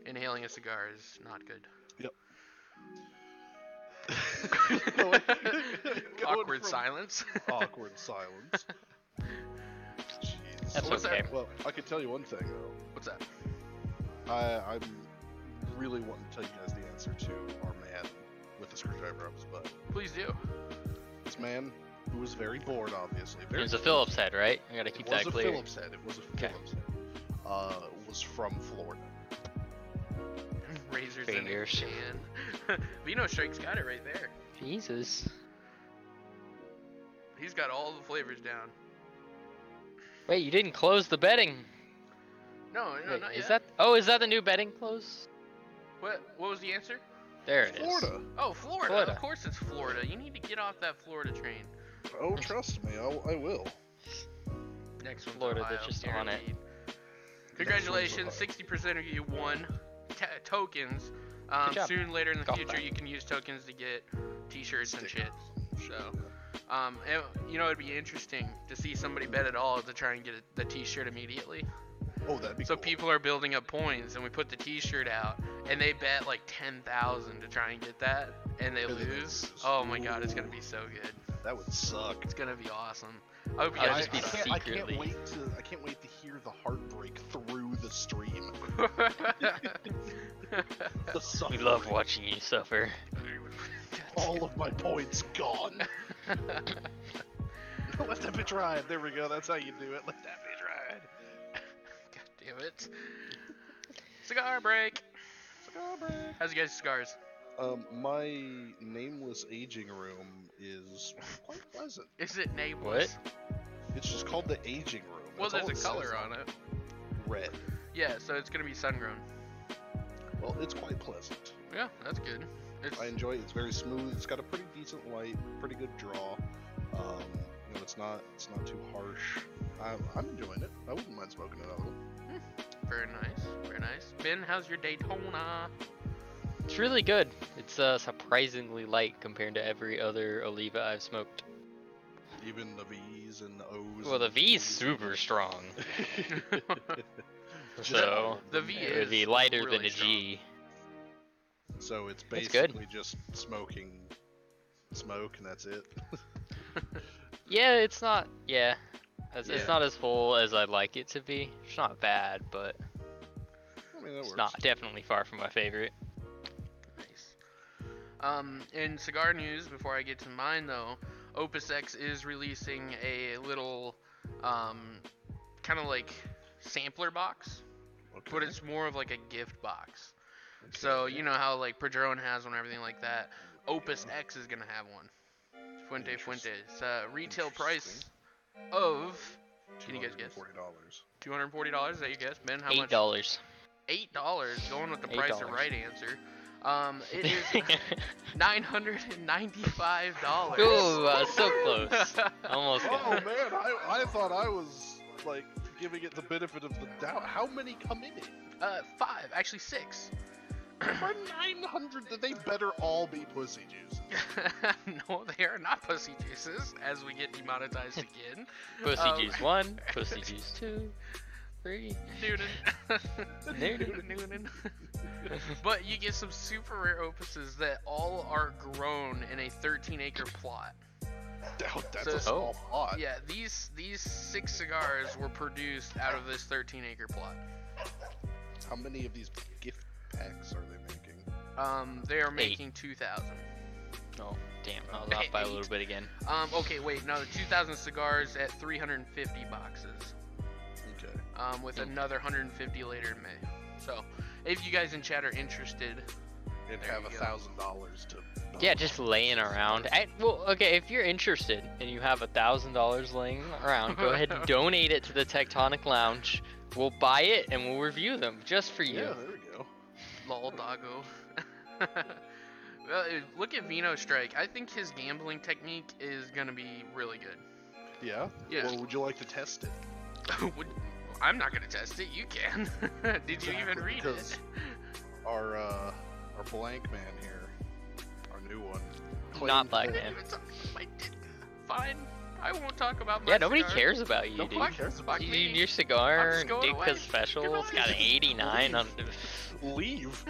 Inhaling a cigar is not good. Yep. Awkward silence. Awkward silence. Jeez. That's What's okay. that? Well, I can tell you one thing though. What's that? I'm really wanting to tell you guys the answer to our man with the screwdriver up his butt. Please do. This man, who was very bored, obviously. It was a Phillips head, right? I gotta keep that It was clear. a Phillips head. It was a Phillips head. Was from Florida. Razors Fingers. in a can. Vino Strike's got it right there. Jesus. He's got all the flavors down. Wait, you didn't close the betting. No, Wait, not is yet. that? Oh, is that the new betting close? What was the answer? There it is. Florida. Oh, Florida. Florida. Of course it's Florida. You need to get off that Florida train. Oh, trust me, I will. Next one's Florida, Ohio, they're just on it. guaranteed. Congratulations, 60% of you won tokens. Good job. Soon later in the Golf future, bag. you can use tokens to get T-shirts and shit. Stickers. So, and, you know, it'd be interesting to see somebody bet at all to try and get the T-shirt immediately. Oh, that'd be So cool. people are building up points, and we put the T-shirt out, and they bet like 10,000 to try and get that, and they And then they lose. lose. Oh my god, it's gonna be so good. That would suck. It's gonna be awesome. I hope you I'd guys just be I can't secretly. wait to hear the heartbreak through the stream. The We suffering. love watching you suffer. All of my points gone. Let that bitch ride. There we go. That's how you do it. Let that bitch ride. God damn it. Cigar break. How's you guys' cigars? My nameless aging room is quite pleasant. Is it nameless? It's just called the aging room. Well, That's all there's a it color says on it. Red. Yeah, so it's gonna be sun-grown. Well, it's quite pleasant. Yeah, that's good. It's I enjoy it. It's very smooth. It's got a pretty decent light, pretty good draw. You know, it's not too harsh. I'm enjoying it. I wouldn't mind smoking another one. very nice, very nice. Ben, how's your Daytona? It's really good. It's surprisingly light compared to every other Oliva I've smoked. Even the V's and the O's. Well, the and V's super strong. Just So all of The them. V it would be is lighter really than a G. So it's That's good. basically just smoking smoke, and that's it. Yeah, it's not. Yeah, it's Yeah. not as full as I'd like it to be. It's not bad, but I mean, that it's works. not definitely far from my favorite. Nice. In cigar news, before I get to mine though, Opus X is releasing a little, kind of like sampler box, Okay. but it's more of like a gift box. So you know how like Padron has one, everything like that. Opus X is gonna have one. Fuente. It's retail price of. Can you guys guess? $240. $240. Is that you guess, Ben? How much? $8. $8. Going with the price of $8. right answer. It is $995. Ooh, so close. Almost got Oh it. man, I thought I was like giving it the benefit of the doubt. How many come in it? 5, actually 6. For 900, they better all be pussy juices. No, they are not pussy juices, as we get demonetized again. Pussy juice 1, pussy juice 2, 3. Noonan. But you get some super rare opuses that all are grown in a 13-acre plot. That's So- a small plot. Yeah, these 6 cigars were produced out of this 13-acre plot. How many of these gift packs are they making? They are making 2,000. Oh, damn. I was off by a little bit again. Okay, wait, no, 2,000 cigars at 350 boxes. Okay. With another 150 later in May. So, if you guys in chat are interested, And There have you go. $1,000 to. Yeah, just laying around. Well, okay, if you're interested and you have $1,000 laying around, go ahead and donate it to the Techtonic Lounge. We'll buy it and we'll review them just for you. Yeah, there we go. lol doggo. Well, look at Vino Strike. I think his gambling technique is gonna be really good. Yeah. Yeah. Or would you like to test it? I'm not gonna test it. You can. Did you even read Because it? Our blank man here, our new one. Not claimed Black that- Man. Fine. I won't talk about my Yeah, nobody cigar. cares about you, Nobody dude. cares about You, me. your I'm cigar, just going away. Ditka Special, it's got an Goodbye. 89 on. Leave.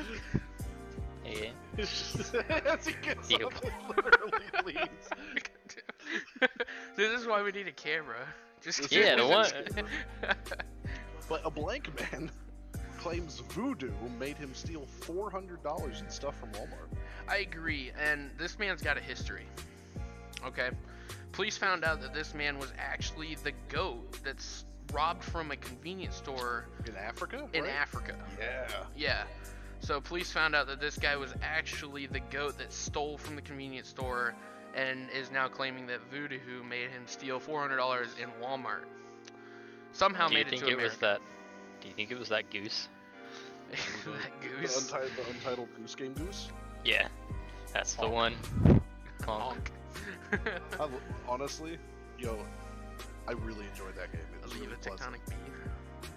Yeah. As he gets Ew. up and literally leaves. This is why we need a camera. Just This kidding. Yeah, the one. But a blank man claims voodoo made him steal $400 in stuff from Walmart. I agree, and this man's got a history. Okay? Police found out that this man was actually the goat that's robbed from a convenience store In Africa? in right? Africa. Yeah. Yeah. So police found out that this guy was actually the goat that stole from the convenience store and is now claiming that voodoo made him steal $400 in Walmart. Somehow Do you made it think to it America. was that? Do you think it was that goose? That The goose. Untitled Goose Game Goose? Yeah, that's the one. Honk. Honk. Honestly, I really enjoyed that game. It was Leave really a pleasant. Techtonic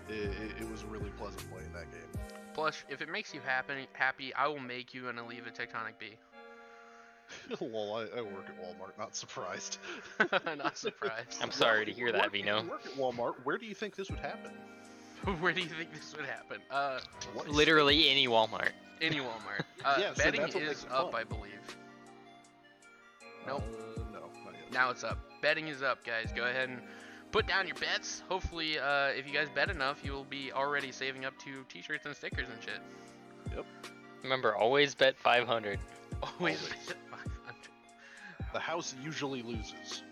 B. It was really pleasant playing that game. Plush, if it makes you happy, I will make you an Alleviate Techtonic B. Lol, I work at Walmart, not surprised. Not surprised. I'm sorry to hear that, Vino. You work at Walmart, where do you think this would happen? Where do you think this would happen? What Literally any Walmart. Any Walmart. Yeah, so Betting that's what is makes it up, fun. I believe. Nope. No, not yet. Now it's up. Betting is up, guys. Go ahead and put down your bets. Hopefully, if you guys bet enough, you will be already saving up to t-shirts and stickers and shit. Yep. Remember, always bet 500. Always Always. bet 500. The house usually loses.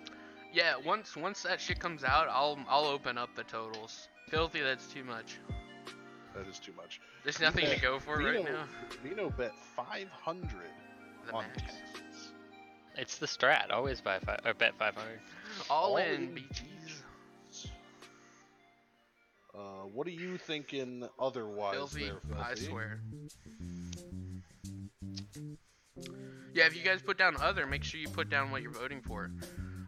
Yeah, once that shit comes out, I'll open up the totals. Filthy, that's too much. That is too much. There's nothing to go for right now. Vino bet 500 The on max. Texas. It's the strat. Always bet 500. All All in, in. BGs. What are you thinking otherwise Filthy, there, Filthy? I swear. Yeah, if you guys put down other, make sure you put down what you're voting for.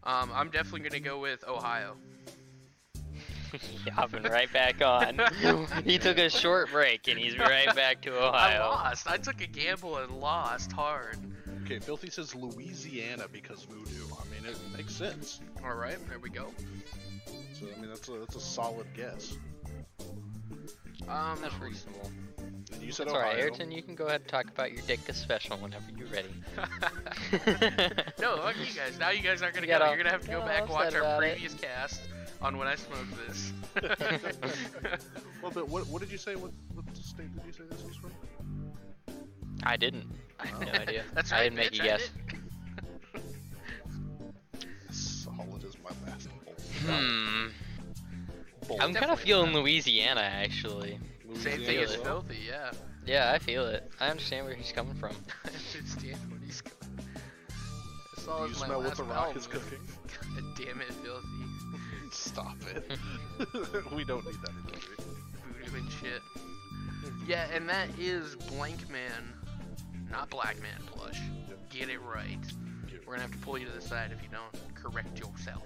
I'm definitely gonna go with Ohio. Hopping right back on. He took a short break and he's right back to I Ohio. lost. I took a gamble and lost hard. Okay, Filthy says Louisiana because voodoo. I mean, it makes sense. All right, there we go. So, I mean, that's a solid guess. That's reasonable. And you said That's Ohio. alright, Ayrton. You can go ahead and talk about your Ditka special whenever you're ready. No, fuck you guys. Now you guys aren't gonna You go. got You're gonna have to go all back and watch upset our about it. previous cast on when I smoked this. Well, but what did you say? What state did you say this was from? I didn't. I have no idea. That's I right, didn't make bitch, a I guess. Solid as my last bowl. I'm kind of feeling Louisiana actually. Same thing Feel as it. Filthy, yeah. Yeah, I feel it. I understand where he's coming from. I understand what he's going. That's all You as my smell what last the rock bowel is move. cooking? God damn it, Filthy. Stop it. We don't need that in the movie. Voodoo and shit. Yeah, and that is Blank Man, not Black Man Plush. Yep. Get it right. We're gonna have to pull you to the side if you don't correct yourself.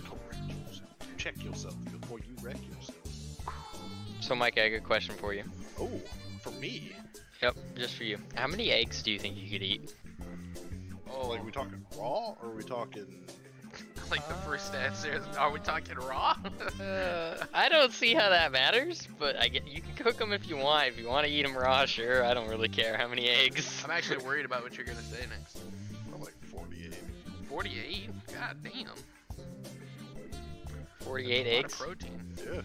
Correct yourself. Check yourself before you wreck yourself. So, Mike, I got a good question for you. Oh, for me? Yep, just for you. How many eggs do you think you could eat? Oh, Like, are we talking raw or are we talking... like the first answer. Are we talking raw? I don't see how that matters, but you can cook them if you want. If you want to eat them raw, sure. I don't really care how many eggs. I'm actually worried about what you're gonna say next. I'm like 48. 48? God damn. 48 A lot of eggs. protein. Yeah.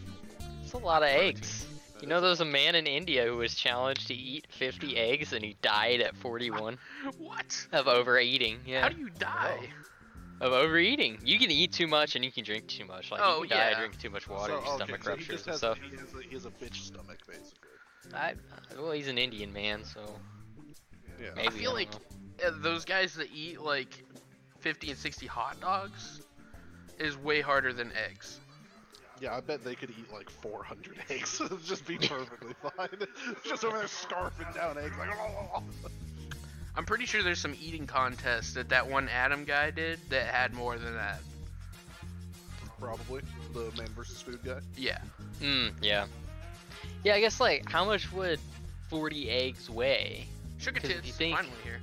That's a lot of eggs. You know, there was a man in India who was challenged to eat 50 eggs, and he died at 41 What? of overeating. Yeah, How do you die? of overeating. You can eat too much, and you can drink too much. Like Oh, you can die yeah. drinking too much water, your stomach so he ruptures just and has, stuff. he has a bitch stomach, basically. Well, he's an Indian man, so Yeah. maybe. I feel don't like know. those guys that eat like 50 and 60 hot dogs is way harder than eggs. Yeah, I bet they could eat like 400 eggs. It'd just be perfectly fine. Just over there scarfing down eggs like. Oh. I'm pretty sure there's some eating contests that one Adam guy did that had more than that. Probably the man versus food guy. Yeah. Yeah. Yeah, I guess like how much would 40 eggs weigh? Sugar 'Cause if tits you think- finally here.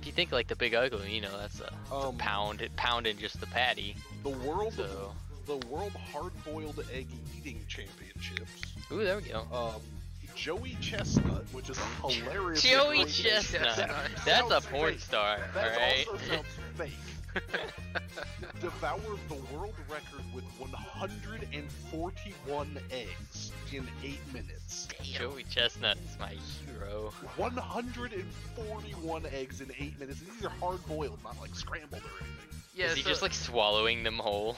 If you think like the Big Ugly, you know, that's a pound in just the patty. The world So, the world hard-boiled egg eating championships. ooh, there we go. Joey Chestnut, which is a hilarious. Joey name. Chestnut. Chestnut. That's a Sounds porn fake. star, That alright? also sounds fake. devoured the world record with 141 eggs in 8 minutes. Joey Chestnut is my hero. 141 eggs in 8 minutes. And these are hard boiled, not like scrambled or anything. Yeah, Is he just like swallowing them whole?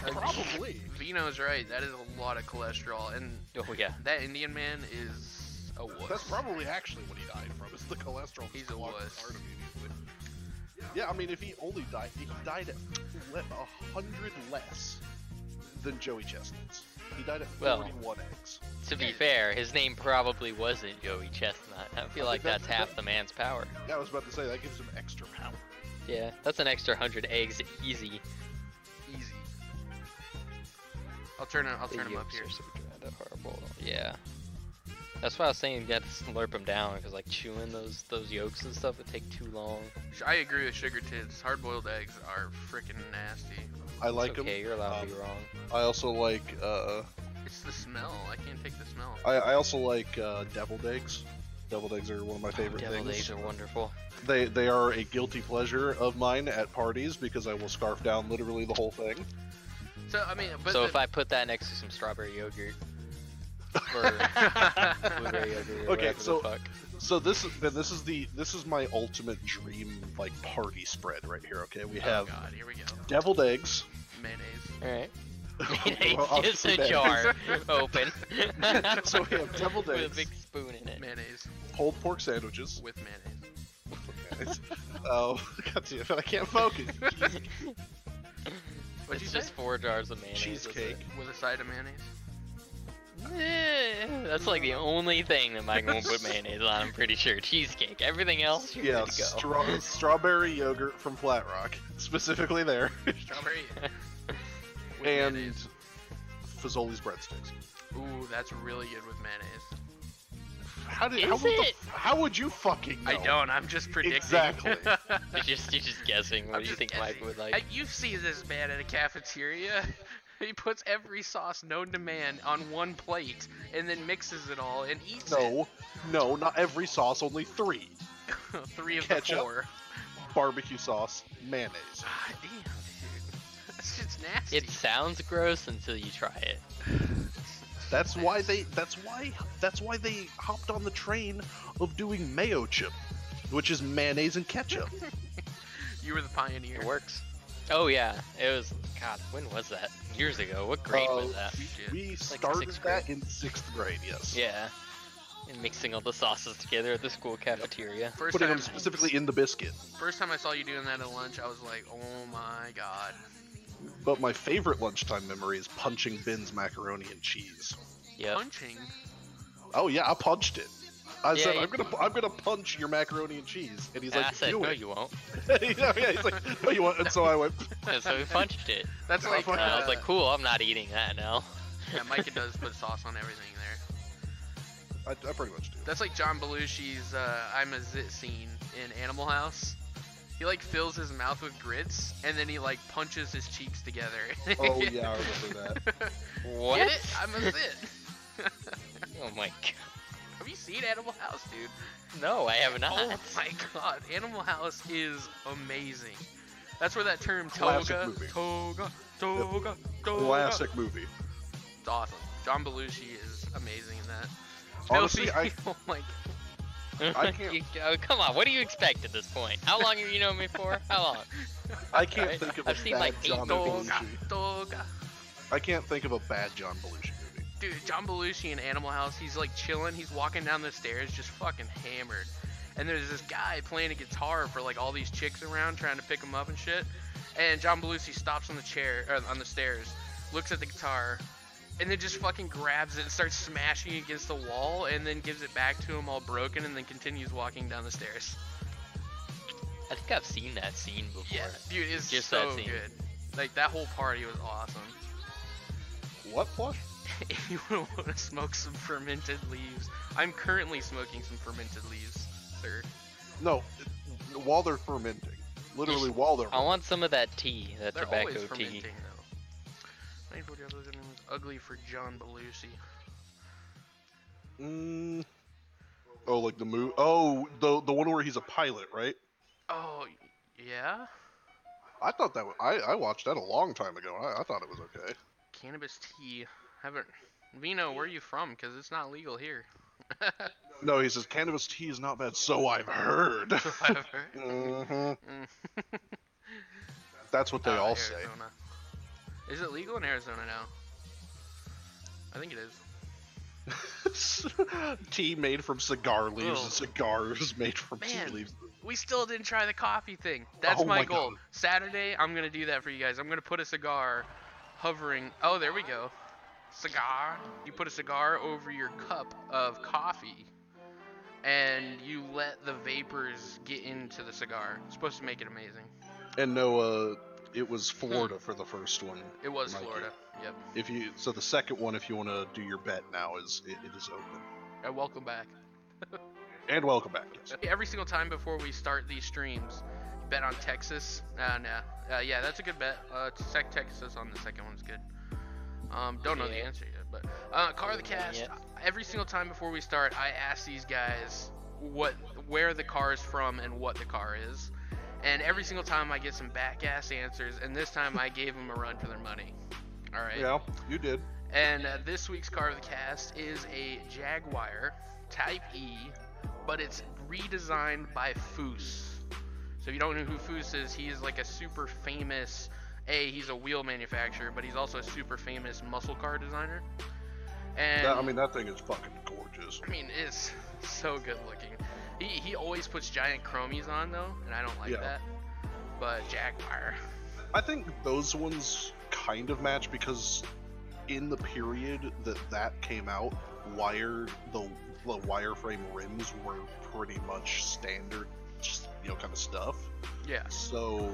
Probably. Vino's right. That is a lot of cholesterol, and Oh yeah. that Indian man is a wuss. That's probably actually what he died from. Is the cholesterol. He's just a walked wuss. apart immediately. Yeah, I mean, if he only died, he died at 100 less than Joey Chestnut's. He died at 41 eggs. To be fair, his name probably wasn't Joey Chestnut. I feel like that's half the man's power. Yeah, I was about to say that gives him extra power. Yeah, that's an extra 100 eggs, easy. Easy. I'll turn him up here. Yeah. That's why I was saying you got to slurp them down, because like chewing those yolks and stuff would take too long. I agree with sugar tits. Hard-boiled eggs are freaking nasty. I like Okay, them. you're allowed to be wrong. I also like. It's the smell. I can't take the smell. I also like deviled eggs. Deviled eggs are one of my favorite Deviled things. eggs are wonderful. They are a guilty pleasure of mine at parties because I will scarf down literally the whole thing. So I mean, but So if I put that next to some strawberry yogurt, or blueberry yogurt, or Okay, whatever so- the fuck. So this is my ultimate dream like party spread right here. Okay, we have oh god, here we go. deviled eggs. Mayonnaise. Alright. Well, It's just a obviously jar open. So we have deviled with a eggs, big spoon in it. Mayonnaise pulled pork sandwiches. with mayonnaise. Oh, God damn it, I can't focus. What'd you It's say? just 4 jars of mayonnaise. Cheesecake. With a side of mayonnaise. That's like the only thing that Mike won't put mayonnaise on, I'm pretty sure. Cheesecake. Everything else, you're Yeah, good to go. strawberry yogurt from Flat Rock, specifically there, Strawberry. with and mayonnaise. Fazoli's breadsticks. Ooh, that's really good with mayonnaise. How would you fucking know? I don't. I'm just predicting. Exactly. You're just guessing. What I'm do you just think guessing. Mike would like? You see this man at a cafeteria. He puts every sauce known to man on one plate and then mixes it all and eats it. No, not every sauce, only 3. 3 of Ketchup. the 4. Barbecue sauce, mayonnaise. God damn, dude. That's just nasty. It sounds gross until you try it. That's why they hopped on the train of doing mayo chip, which is mayonnaise and ketchup. You were the pioneer. It works. Oh yeah, it was. God, when was that? Years ago. What grade was that? We Like started 6th that grade. in 6th grade, yes. Yeah. And mixing all the sauces together at the school cafeteria. First Putting time, them specifically in the biscuit. first time I saw you doing that at lunch, I was like, oh my god. But my favorite lunchtime memory is punching Ben's macaroni and cheese. Yep. Punching. Oh yeah, I punched it. I Yeah, said you- I'm gonna punch your macaroni and cheese, and he's And like, I said, do no, it. you won't. Yeah, he's like, no, you won't. And so I went. And so we punched it. That's like, And I was like, cool, I'm not eating that now. yeah, Micah does put sauce on everything there. I pretty much do. That's like John Belushi's I'm a Zit scene in Animal House. He like fills his mouth with grits and then he like punches his cheeks together. Oh yeah, I remember that. What? Get it? I'm a Zit. Oh my god. Have you seen Animal House, dude? No, I have not. Oh my god, Animal House is amazing. That's where that term Classic toga, movie. toga. Classic movie. It's awesome. John Belushi is amazing in that. Honestly, Filthy- oh my I can't- Come on, what do you expect at this point? How long have you known me for? How long? I can't Right. think of I've a seen, bad like, 8 John dogs. Belushi. toga. I can't think of a bad John Belushi movie. Dude, John Belushi in Animal House, he's like chilling, he's walking down the stairs just fucking hammered. And there's this guy playing a guitar for like all these chicks around trying to pick him up and shit. And John Belushi stops on the chair, or on the stairs, looks at the guitar, and then just fucking grabs it and starts smashing it against the wall and then gives it back to him all broken and then continues walking down the stairs. I think I've seen that scene before. Yeah, dude, it's Just so that scene. good. Like, that whole party was awesome. What plush? If you want to smoke some fermented leaves, I'm currently smoking some fermented leaves, sir. No, while they're fermenting. Literally while they're. I want some of that tea, that They're tobacco always tea. fermenting, though. 940 other than ugly for John Belushi. Oh, like the movie. Oh, the one where he's a pilot, right? Oh, yeah? I thought that I watched that a long time ago. I thought it was okay. Cannabis tea. Haven't. Vino, where are you from? Because it's not legal here. No, he says cannabis tea is not bad. So I've heard. So I've heard. Mm-hmm. That's what they all say. Arizona. Is it legal in Arizona now? I think it is. Tea made from cigar leaves Ugh. and cigars made from tea Man, leaves. we still didn't try the coffee thing. That's Oh my my goal. God. Saturday, I'm gonna do that for you guys. I'm gonna put a cigar hovering. Oh, there we go. Cigar. You put a cigar over your cup of coffee, and you let the vapors get into the cigar. It's supposed to make it amazing. And no, it was Florida for the first one. It was Mikey. Florida. Yep. So the second one, if you want to do your bet now, it is open. And welcome back. And welcome back. Yes. Every single time before we start these streams, bet on Texas. Yeah, that's a good bet. Texas on the second one's good. Don't know the answer yet, but Car of the Cast. Every single time before we start, I ask these guys where the car is from and what the car is, and every single time I get some back-ass answers. And this time I gave them a run for their money. All right. Yeah, you did. And this week's Car of the Cast is a Jaguar Type E, but it's redesigned by Foose. So if you don't know who Foose is, he is like a super famous, he's a wheel manufacturer, but he's also a super famous muscle car designer. And that thing is fucking gorgeous. I mean, it's so good looking. He always puts giant chromies on though, and I don't like that. But Jaguar. I think those ones kind of match because in the period that came out, the wireframe rims were pretty much standard, just kind of stuff. Yeah. So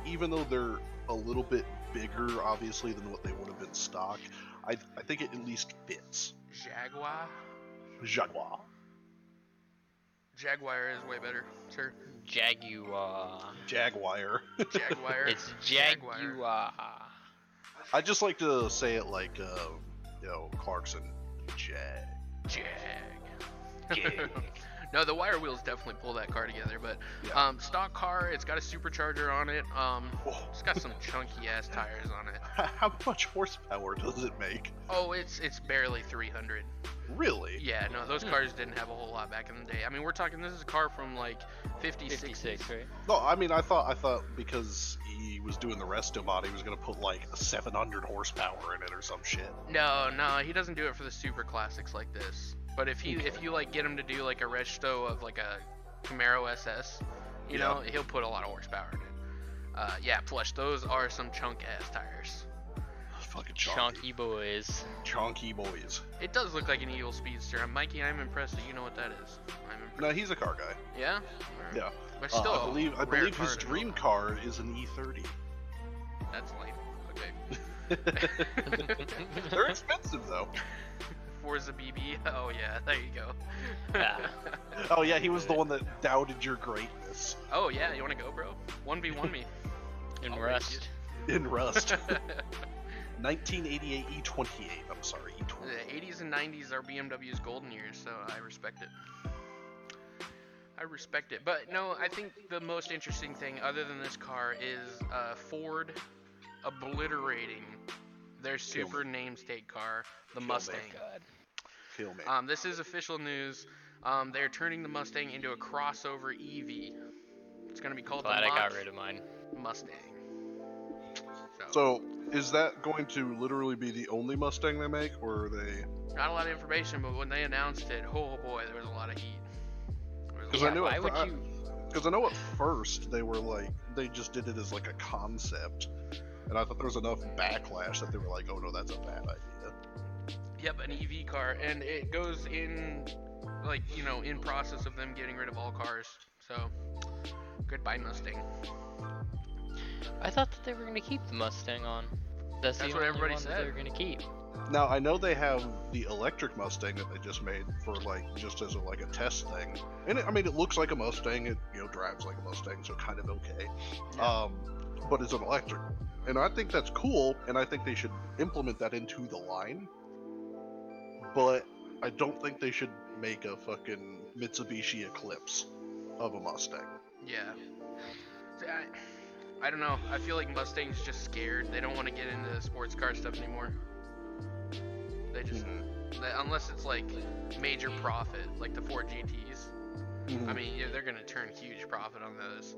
even though they're a little bit bigger, obviously, than what they would have been stock, I think it at least fits. Jaguar. Jaguar is way better, sir. Jaguar. Jaguar. It's Jaguar. I just like to say it like, Clarkson. Jag. No, the wire wheels definitely pull that car together, but stock car, it's got a supercharger on it. It's got some chunky ass tires on it. How much horsepower does it make? Oh, it's barely 300. Really? Yeah, no, those cars didn't have a whole lot back in the day. I mean, we're talking, this is a car from like 56, right? No, I mean, I thought because he was doing the resto mod, he was gonna put like 700 horsepower in it or some shit. No, he doesn't do it for the super classics like this. But if you like get him to do like a resto of like a Camaro SS, you know, he'll put a lot of horsepower in it. Plus those are some chunk ass tires. Fucking chunky boys. Chunky boys. It does look like an Eagle Speedster. Mikey, I'm impressed that you know what that is. I'm impressed. No, he's a car guy. Yeah? Yeah. But still, I believe his dream car is an E30. That's lame. Okay. They're expensive though. Forza BB. Oh yeah, there you go. Yeah. Oh yeah, he was the one that doubted your greatness. Oh yeah, you want to go, bro? 1v1 me. In Rust. In Rust. 1988 E28. I'm sorry, E28. The 80s and 90s are BMW's golden years, so I respect it. But no, I think the most interesting thing, other than this car, is Ford obliterating their super namesake car, the Mustang. Kill me. This is official news. They're turning the Mustang into a crossover EV. It's going to be called Glad the I got rid of mine. Mustang. So, is that going to literally be the only Mustang they make, or are they... Not a lot of information, but when they announced it, oh boy, there was a lot of heat. Because I know at first they were like, they just did it as like a concept, and I thought there was enough backlash that they were like, oh no, that's a bad idea. Yep, an EV car, and it goes in, like, in process of them getting rid of all cars. So, goodbye Mustang. I thought that they were going to keep the Mustang on. That's what only everybody one that said. they were going to keep. Now I know they have the electric Mustang that they just made for like just as a test thing, and it looks like a Mustang. It drives like a Mustang, so kind of okay. Yeah. But it's an electric, and I think that's cool, and I think they should implement that into the line. But I don't think they should make a fucking Mitsubishi Eclipse of a Mustang. Yeah. See, I don't know. I feel like Mustang's just scared. They don't want to get into sports car stuff anymore. They just, unless it's like major profit, like the Ford GTs. I mean, yeah, they're gonna turn huge profit on those.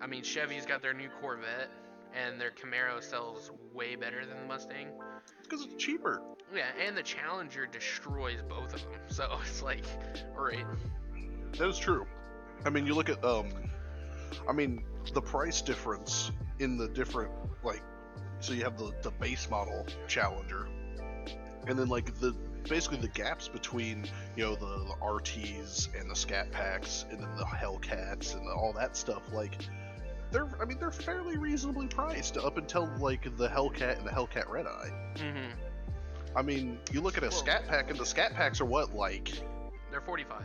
I mean, Chevy's got their new Corvette, and their Camaro sells way better than the Mustang. Because it's cheaper. Yeah, and the Challenger destroys both of them. So it's like, alright. That is true. I mean, you look at I mean, the price difference in the different, like, so you have the base model Challenger, and then like basically the gaps between, you know, the RTs and the Scat Packs and then the Hellcats and all that stuff, like they're fairly reasonably priced up until like the Hellcat and the Hellcat Red Eye. I mean, you look at a Scat Pack and the Scat Packs are what, like, they're 45.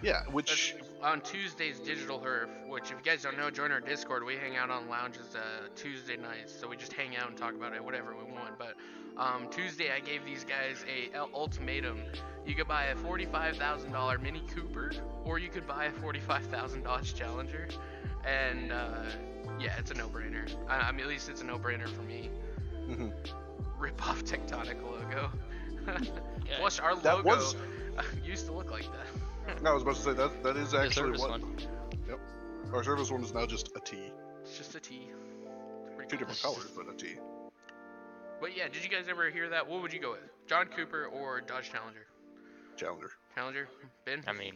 Yeah, which on Tuesday's Digital Herf, which if you guys don't know, join our Discord. We hang out on lounges Tuesday nights, so we just hang out and talk about it, whatever we want. But Tuesday, I gave these guys a ultimatum. You could buy a $45,000 Mini Cooper, or you could buy a $45,000 Dodge Challenger, and yeah, it's a no-brainer. I mean, at least it's a no-brainer for me. Rip off Techtonic logo. Plus, our logo used to look like that. I was about to say that is actually what. One. Yep. Our service one is now just a T. It's just a T. Two different colors, but a T. But yeah, did you guys ever hear that? What would you go with? John Cooper or Dodge Challenger? Challenger? Ben? I mean,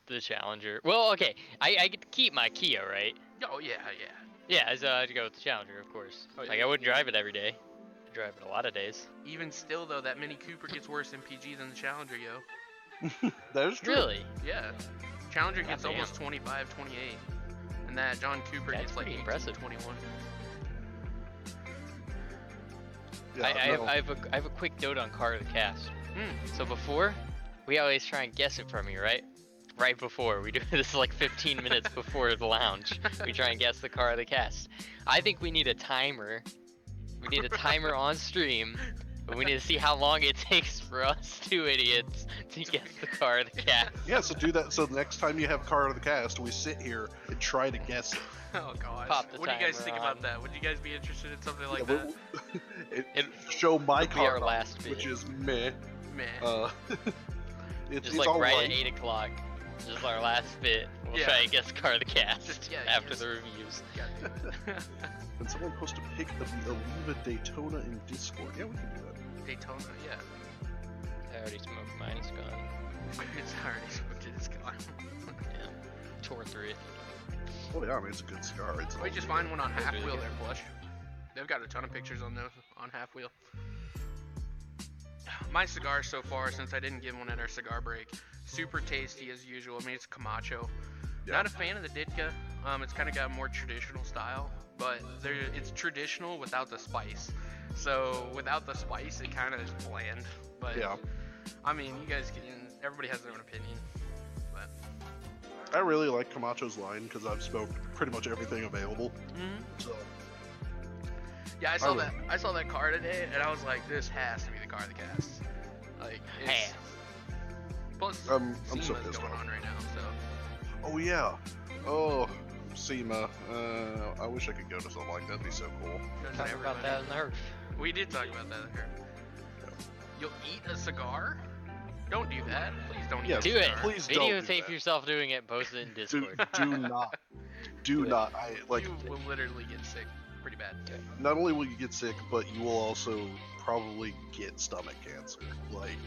the Challenger. Well, okay, I get to keep my Kia, right? Oh yeah. Yeah, so I'd go with the Challenger, of course. Oh, yeah. Like, I wouldn't drive it every day. I'd drive it a lot of days. Even still, though, that Mini Cooper gets worse in PG than the Challenger, yo. That is true. Really? Yeah. Challenger gets damn. almost 25, 28. And that John Cooper That's gets like pretty 18, impressive. 21. Yeah, I have a quick note on Car of the Cast. So before, we always try and guess it from you, right? Right before. We do this like 15 minutes before the lounge. We try and guess the Car of the Cast. I think we need a timer. We need a timer on stream. But we need to see how long it takes for us two idiots to guess the Car of the Cast. Yeah, so do that. So the next time you have Car of the Cast, we sit here and try to guess it. Oh gosh. Pop the What do you guys timer think on. about that? Would you guys be interested in something like that? Show my It'll be car, our last bit. which is meh. Man. It's Just like all right right. at 8 o'clock. Just our last bit. We'll Yeah. try and guess Car of the Cast Just, yeah, after guess. the reviews. And someone posted a pic of the Oliva Daytona in Discord. Yeah, we can do that. Daytona, yeah. I already smoked mine, it's gone. It's already smoked it, it's gone. Yeah. Tore through it. Oh yeah, I mean, it's a good cigar. It's We just find one on Half really Wheel good. there, Plush. They've got a ton of pictures on those on Half Wheel. My cigar so far, since I didn't get one at our cigar break, super tasty as usual. I mean, it's Camacho. Yeah. Not a fan of the Ditka. It's kind of got a more traditional style, but it's traditional without the spice. So without the spice, it kind of is bland. But Yeah. I mean, you guys can. Everybody has their own opinion. But I really like Camacho's line because I've smoked pretty much everything available. So yeah, I saw that car today, and I was like, this has to be the Car of the Cast. Like, it's, Has. plus I'm so SEMA's pissed going off. on right now, so. Oh yeah. Oh, SEMA. I wish I could go to something like that. That'd be so cool. Goes Talk to about everybody. that in the Herf. We did talk about that here. You'll eat a cigar? Don't do that. Please don't eat Yeah, a Do cigar. it. Please don't do Videotape that. yourself doing it, post it in Do, Discord. do not. Do not. I like. You will literally get sick pretty bad. Not only will you get sick, but you will also probably get stomach cancer. Like.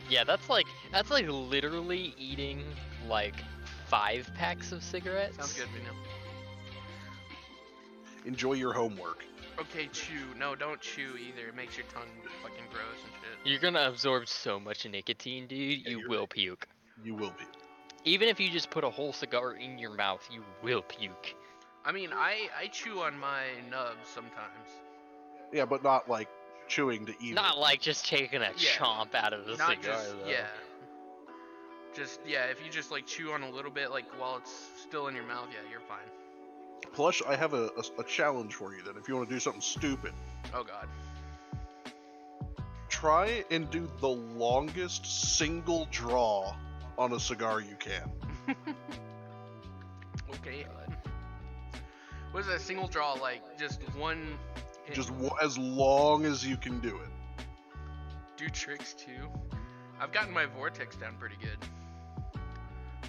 Yeah, that's like literally eating like 5 packs of cigarettes. Sounds good, Vino. Enjoy your homework. Okay, chew. No, don't chew either. It makes your tongue fucking gross and shit. You're gonna absorb so much nicotine, dude. Yeah, You you're will right. puke. You will be. Even if you just put a whole cigar in your mouth, you will puke. I mean, I chew on my nubs sometimes. Yeah, but not like chewing to eat. Not it. like just taking a Yeah. chomp out of the Not cigar, just, though. yeah. Just, yeah, if you just like chew on a little bit, like while it's still in your mouth, yeah, you're fine. Plush, I have a challenge for you then. If you want to do something stupid, Oh god. try and do the longest single draw on a cigar you can. Okay. What is that single draw like? Just one. Just as long as you can do it. Do tricks too. I've gotten my vortex down pretty good.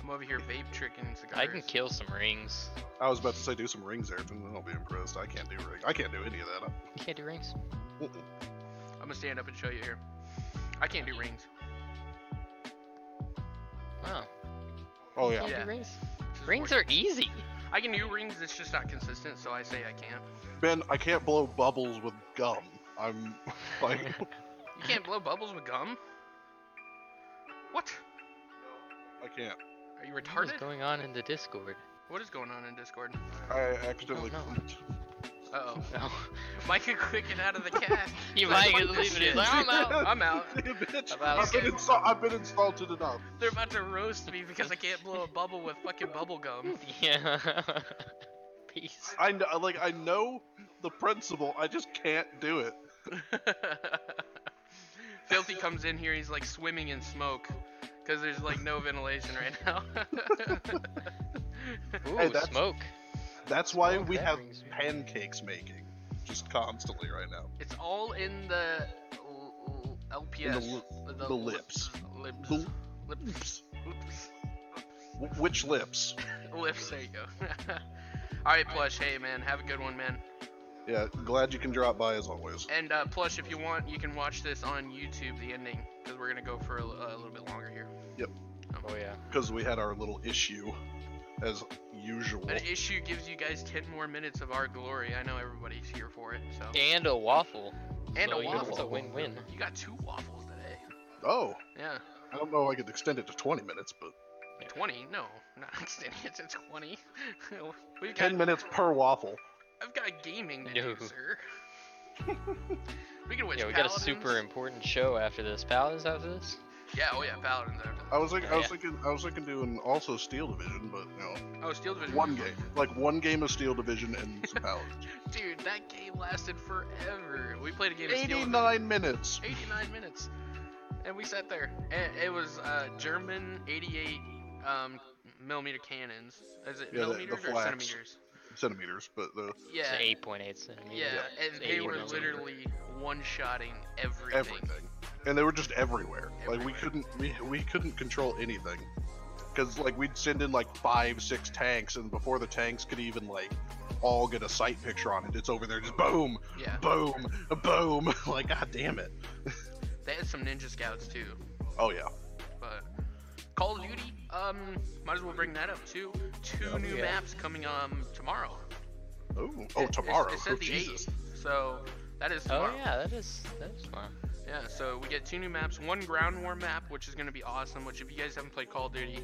I'm over here vape tricking cigars. I can kill some rings. I was about to say do some rings there, and then I'll be impressed. I can't do rings. I can't do any of that. You can't do rings? Mm-mm. I'm gonna stand up and show you here. I can't do rings. Wow. Oh Can't yeah. do rings? This is Rings more- are easy. I can do rings, it's just not consistent, so I say I can't. Ben, I can't blow bubbles with gum. I'm like, You can't blow bubbles with gum? What? I can't. Are you What is retarded? going on in the Discord? What is going on in Discord? I accidentally. Oh, Uh-oh. No. Mike could quick it out of the cast. You He's like, might "Fuck get this leave it. shit." Like, I'm out. I'm out. Bitch, About I've been insulted enough. They're about to roast me because I can't blow a bubble with fucking bubble gum. Yeah. Peace. I know the principle. I just can't do it. Filthy comes in here, he's like swimming in smoke. Because there's like no ventilation right now. Ooh, Hey, that's- smoke. That's why Smoke, we that have brings me- pancakes making, just constantly right now. It's all in the LPS. the lips. Lips. The- Lips. Lips. Which lips? Lips, there you go. Alright, Plush, hey man, have a good one, man. Yeah, glad you can drop by as always. And Plush, if you want, you can watch this on YouTube, the ending, because we're going to go for a little bit longer here. Yep, Oh yeah. because we had our little issue, as usual. An issue gives you guys 10 more minutes of our glory. I know everybody's here for it, so. And a waffle. And So, a you know, it's a waffle. win-win. You got 2 waffles today. Oh, Yeah. I don't know if I could extend it to 20 minutes, but 20? No, not extending it to 20. We've 10 got, minutes per waffle. I've got gaming to No. do, sir. We can watch Yeah, we got a Paladins. super important show after this. Paladins after this? Yeah, oh yeah, Paladins after I was like, Oh, I was yeah. thinking, doing also Steel Division, but no, Oh, Steel Division. one game, like one game of Steel Division and some Paladins. Dude, that game lasted forever. We played a game of Steel Division. 89 minutes. 89 minutes. And we sat there. And it was German 88 millimeter cannons. Is it Yeah, the millimeters or flax. centimeters? Centimeters, but the Yeah. It's 8.8 centimeters. Yeah, and It's they 80 were millimeters. literally one-shotting everything. and they were just everywhere. Like we Everywhere. we couldn't control anything, because like we'd send in like 5-6 tanks, and before the tanks could even like all get a sight picture on it, it's over there just boom, Yeah. boom, boom. Like god damn it. They had some Ninja Scouts too, Oh yeah. but Call of Duty, might as well bring that up too. 2 new Yeah. maps coming tomorrow. Oh tomorrow. It said Oh, the Jesus. 8th, so that is Oh tomorrow. yeah, that is fun. Yeah, so we get 2 new maps, 1 ground war map, which is going to be awesome, which if you guys haven't played Call of Duty,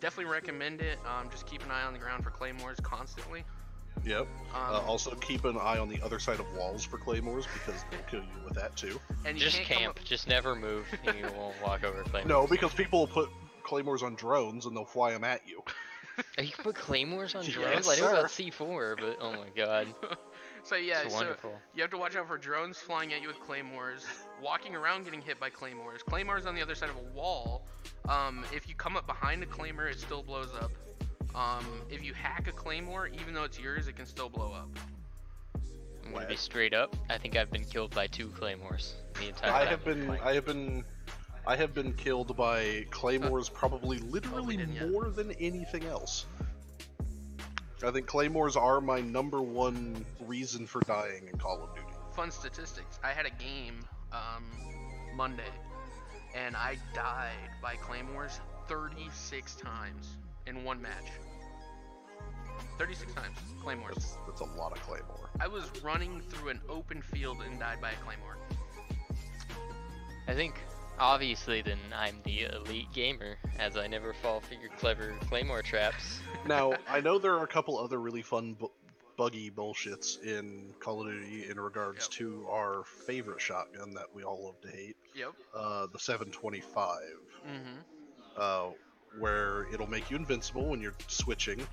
definitely recommend it. Just keep an eye on the ground for claymores constantly. Yep. Also keep an eye on the other side of walls for claymores, because they'll kill you with that too. And you Just can't come camp. up- Just never move. And you won't walk over claymores. No, because people will put claymores on drones and they'll fly them at you. You can put claymores on Yes, drones? I know sir. about C4, but oh my god. So yeah, It's so wonderful. you have to watch out for drones flying at you with claymores, walking around getting hit by claymores. Claymores on the other side of a wall. If you come up behind a claymore, it still blows up. If you hack a claymore, even though it's yours, it can still blow up. I'm gonna be straight up. I think I've been killed by 2 claymores the entire I time. have we've played. I have been killed by claymores probably literally didn't yet. more than anything else. I think claymores are my number 1 reason for dying in Call of Duty. Fun statistics. I had a game Monday, and I died by claymores 36 times in one match. 36 times, claymores. That's a lot of claymore. I was running through an open field and died by a claymore. I think, obviously, then I'm the elite gamer, as I never fall for your clever claymore traps. Now, I know there are a couple other really fun buggy bullshits in Call of Duty in regards Yep. to our favorite shotgun that we all love to hate, Yep. the 725, Mm-hmm. where it'll make you invincible when you're switching.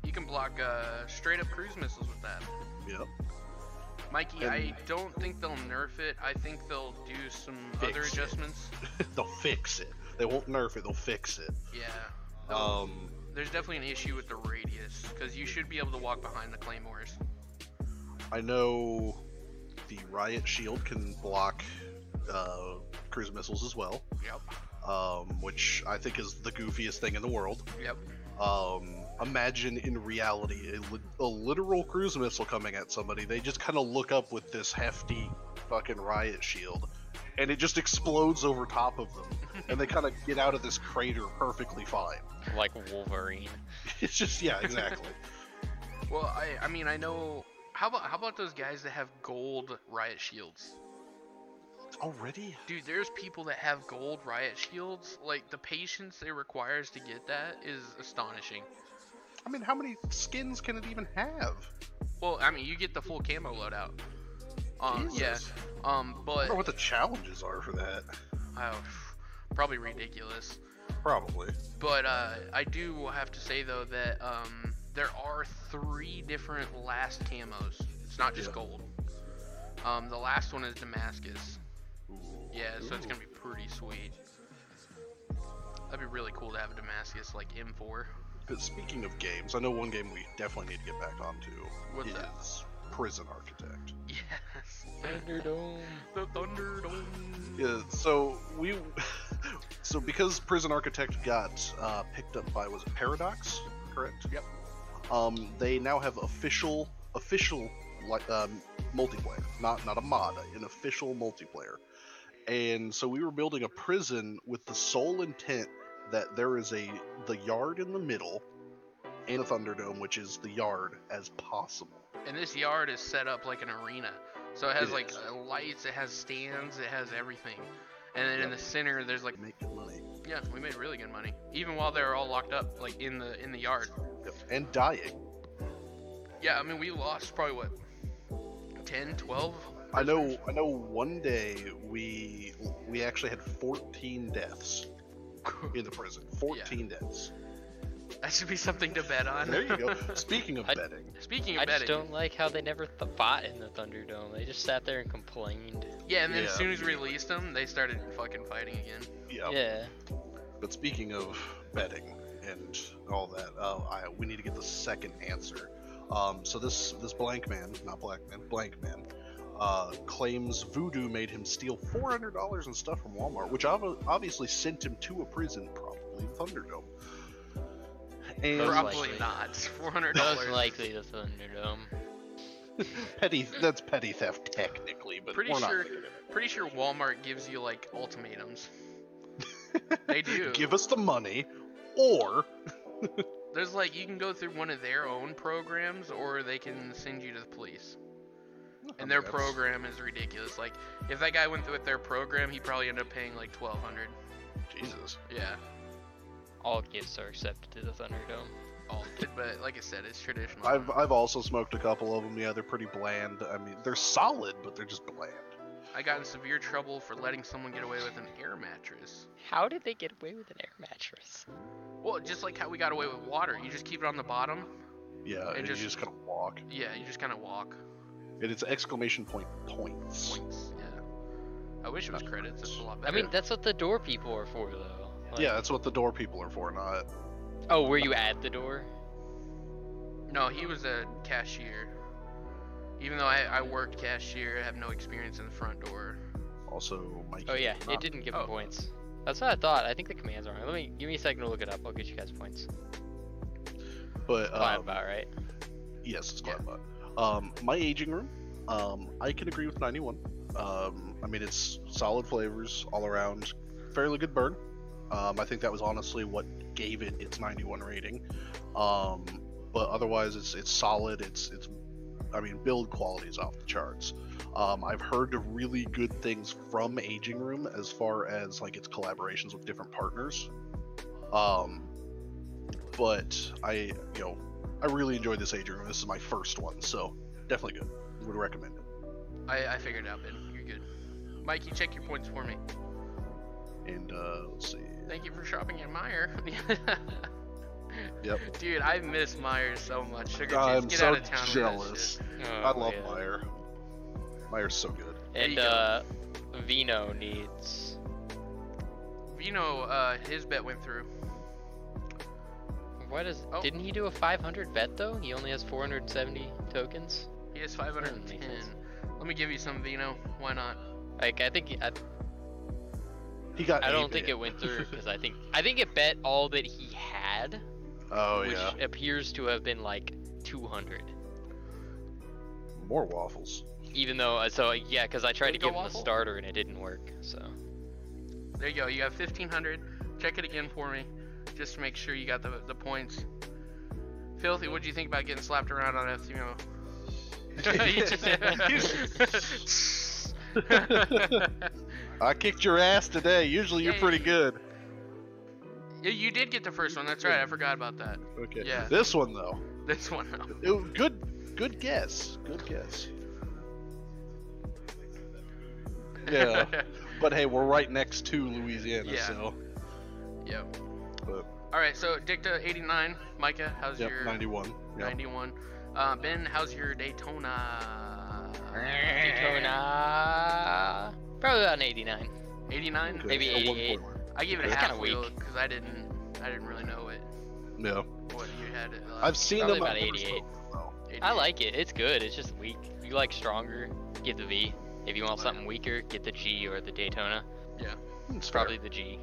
You can block straight up cruise missiles with that. Yep. Mikey, And- I don't think they'll nerf it. I think they'll do some Fix other it. adjustments. They'll fix it. They won't nerf it, they'll fix it. Yeah. Um, There's definitely an issue with the radius. should be able to walk behind the claymores. I know the riot shield can block cruise missiles as well. Yep. Which I think is the goofiest thing in the world. Yep. Imagine in reality a literal cruise missile coming at somebody. They just kind of look up with this hefty fucking riot shield, and it just explodes over top of them, and they kind of get out of this crater perfectly fine. Like Wolverine. It's just, yeah, exactly. Well, I mean, I know. How about those guys that have gold riot shields? Already? Dude, there's people that have gold riot shields. Like, the patience it requires to get that is astonishing. I mean, how many skins can it even have? Well, I mean, you get the full camo loadout. Jesus. Yeah. I But wonder what the challenges are for that. probably ridiculous. Probably. But I do have to say though that there are 3 different last camos. It's not just gold. The last one is Damascus. Ooh. Yeah, so it's gonna be pretty sweet. That'd be really cool to have a Damascus like M4. But speaking of games, I know one game we definitely need to get back onto What's that? is Prison Architect. Yes. Thunderdome. The Thunderdome. Yeah, so because Prison Architect got picked up by, was it Paradox, correct? Yep. They now have official like multiplayer, not a mod, an official multiplayer. And so we were building a prison with the sole intent that there is the yard in the middle and a Thunderdome, which is the yard as possible. And this yard is set up like an arena. So it has It like is. lights, it has stands, it has everything. And then in the center there's like, Make good money. yeah, we made really good money. Even while they were all locked up like in the yard. Yep. And dying. Yeah, I mean we lost probably what, 10, 12? I know one day we actually had 14 deaths in the prison. 14 deaths. That should be something to bet on. There you go. Speaking of betting. Speaking of I betting. just don't like how they never fought in the Thunderdome. They just sat there and complained. Yeah, and then as Yeah. soon as we released them, they started fucking fighting again. Yep. Yeah. But speaking of betting and all that, we need to get the second answer. So this blank man, not black man, blank man, claims voodoo made him steal $400 in stuff from Walmart, which obviously sent him to a prison, probably the Thunderdome. And Most Probably likely. not. $400. Most likely the Thunderdome. that's petty theft technically, but Pretty we're not sure- gonna get into Pretty sure Walmart gives you like ultimatums. They do. it. Give us the money, or There's like you can go through one of their own programs, or they can send you to the police. I And their mean, that's- program is ridiculous. Like if that guy went through with their program, he probably ended up paying like $1,200. Jesus. Yeah. All gifts are accepted to the Thunderdome. But like I said, it's traditional. I've also smoked a couple of them. Yeah, they're pretty bland. I mean, they're solid, but they're just bland. I got in severe trouble for letting someone get away with an air mattress. How did they get away with an air mattress? Well, just like how we got away with water. You just keep it on the bottom. Yeah, and you just kind of walk. Yeah, you just kind of walk. And it's exclamation point points. Points. Yeah. I wish it was credits. It's a lot I better. mean, that's what the door people are for, though. Like- Yeah, that's what the door people are for, not. Oh, were you at the door? No, he was a cashier. Even though I worked cashier, I have no experience in the front door. Also, Mikey. Oh yeah, not- it didn't give Oh. him points. That's what I thought. I think the commands are wrong. Give me a second to look it up. I'll get you guys points. But About right. yes, it's Yeah. Cloudbot. My aging room, I can agree with 91. I mean, it's solid flavors all around, fairly good burn. I think that was honestly what gave it its 91 rating. But otherwise, it's solid. I mean, build quality is off the charts. I've heard really good things from Aging Room as far as like its collaborations with different partners. But I really enjoyed this Aging Room. This is my first one, so definitely good. Would recommend it. I figured it out, Ben. You're good. Mikey, check your points for me. And let's see. Thank you for shopping at Meijer. Yep. Dude, I miss Meijer so much. Sugar I'm Cheese, get so out of town with that jealous. shit. I love yeah. Meijer. Meier's so good. There And you go. Vino needs. Vino, his bet went through. Why does? Oh. Didn't he do a 500 bet though? He only has 470 tokens. He has 510. Let me give you some Vino. Why not? Like I think He got. I don't 8 think it went through because I think it bet all that he had, Oh which yeah. appears to have been like 200. More waffles. Even though, so yeah, because I tried to Go give him a waffle? starter and it didn't work. So There you go. You got 1,500. Check it again for me, just to make sure you got the points. Filthy, what'd you think about getting slapped around on FCMO? I kicked your ass today. Usually you're pretty Yay. good. Yeah, you did get the first one. That's right. I forgot about that. Okay. Yeah. This one though. This one. Good guess. Good guess. Yeah. But hey, we're right next to Louisiana, Yeah. so. Yep. But, All right. So Dicta 89. Micah, how's yep, your 91. Yep. 91? Ben, how's your Daytona? Daytona, probably about an 89. 89. Okay, Maybe so 88. 1.1. I gave it It's a kinda half wheel weak. because I didn't really know Yeah. what you had. I've seen Probably them. about I've never 88. smoked them, though. 88. I like it. It's good. It's just weak. If you like stronger, get the V. If you want Oh, something weaker, get the G or the Daytona. Yeah. It's fair. Probably the G.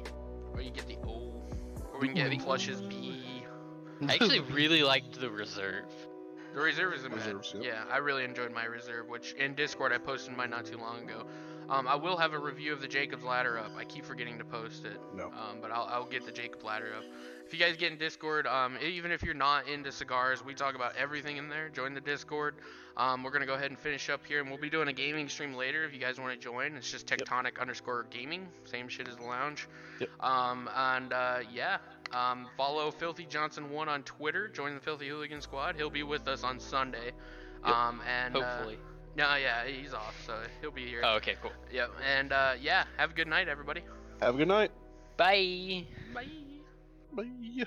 Or you get the O. Or we can get Plush's B. I actually really liked the Reserve. The reserve is a Reserves, bad. yep. Yeah, I really enjoyed my reserve, which in Discord I posted mine not too long ago. I will have a review of the Jacob's Ladder up. I keep forgetting to post it. No. But I'll get the Jacob's Ladder up. If you guys get in Discord, even if you're not into cigars, we talk about everything in there. Join the Discord. We're gonna go ahead and finish up here, and we'll be doing a gaming stream later. If you guys want to join, it's just Techtonic_gaming, same shit as the lounge. Yep. Follow Filthy Johnson 1 on Twitter. Join the Filthy Hooligan Squad. He'll be with us on Sunday. Yep. And Hopefully. no, yeah, he's off, so he'll be here. Oh, okay, cool. Yep. And have a good night, everybody. Have a good night. Bye. Bye. Bye.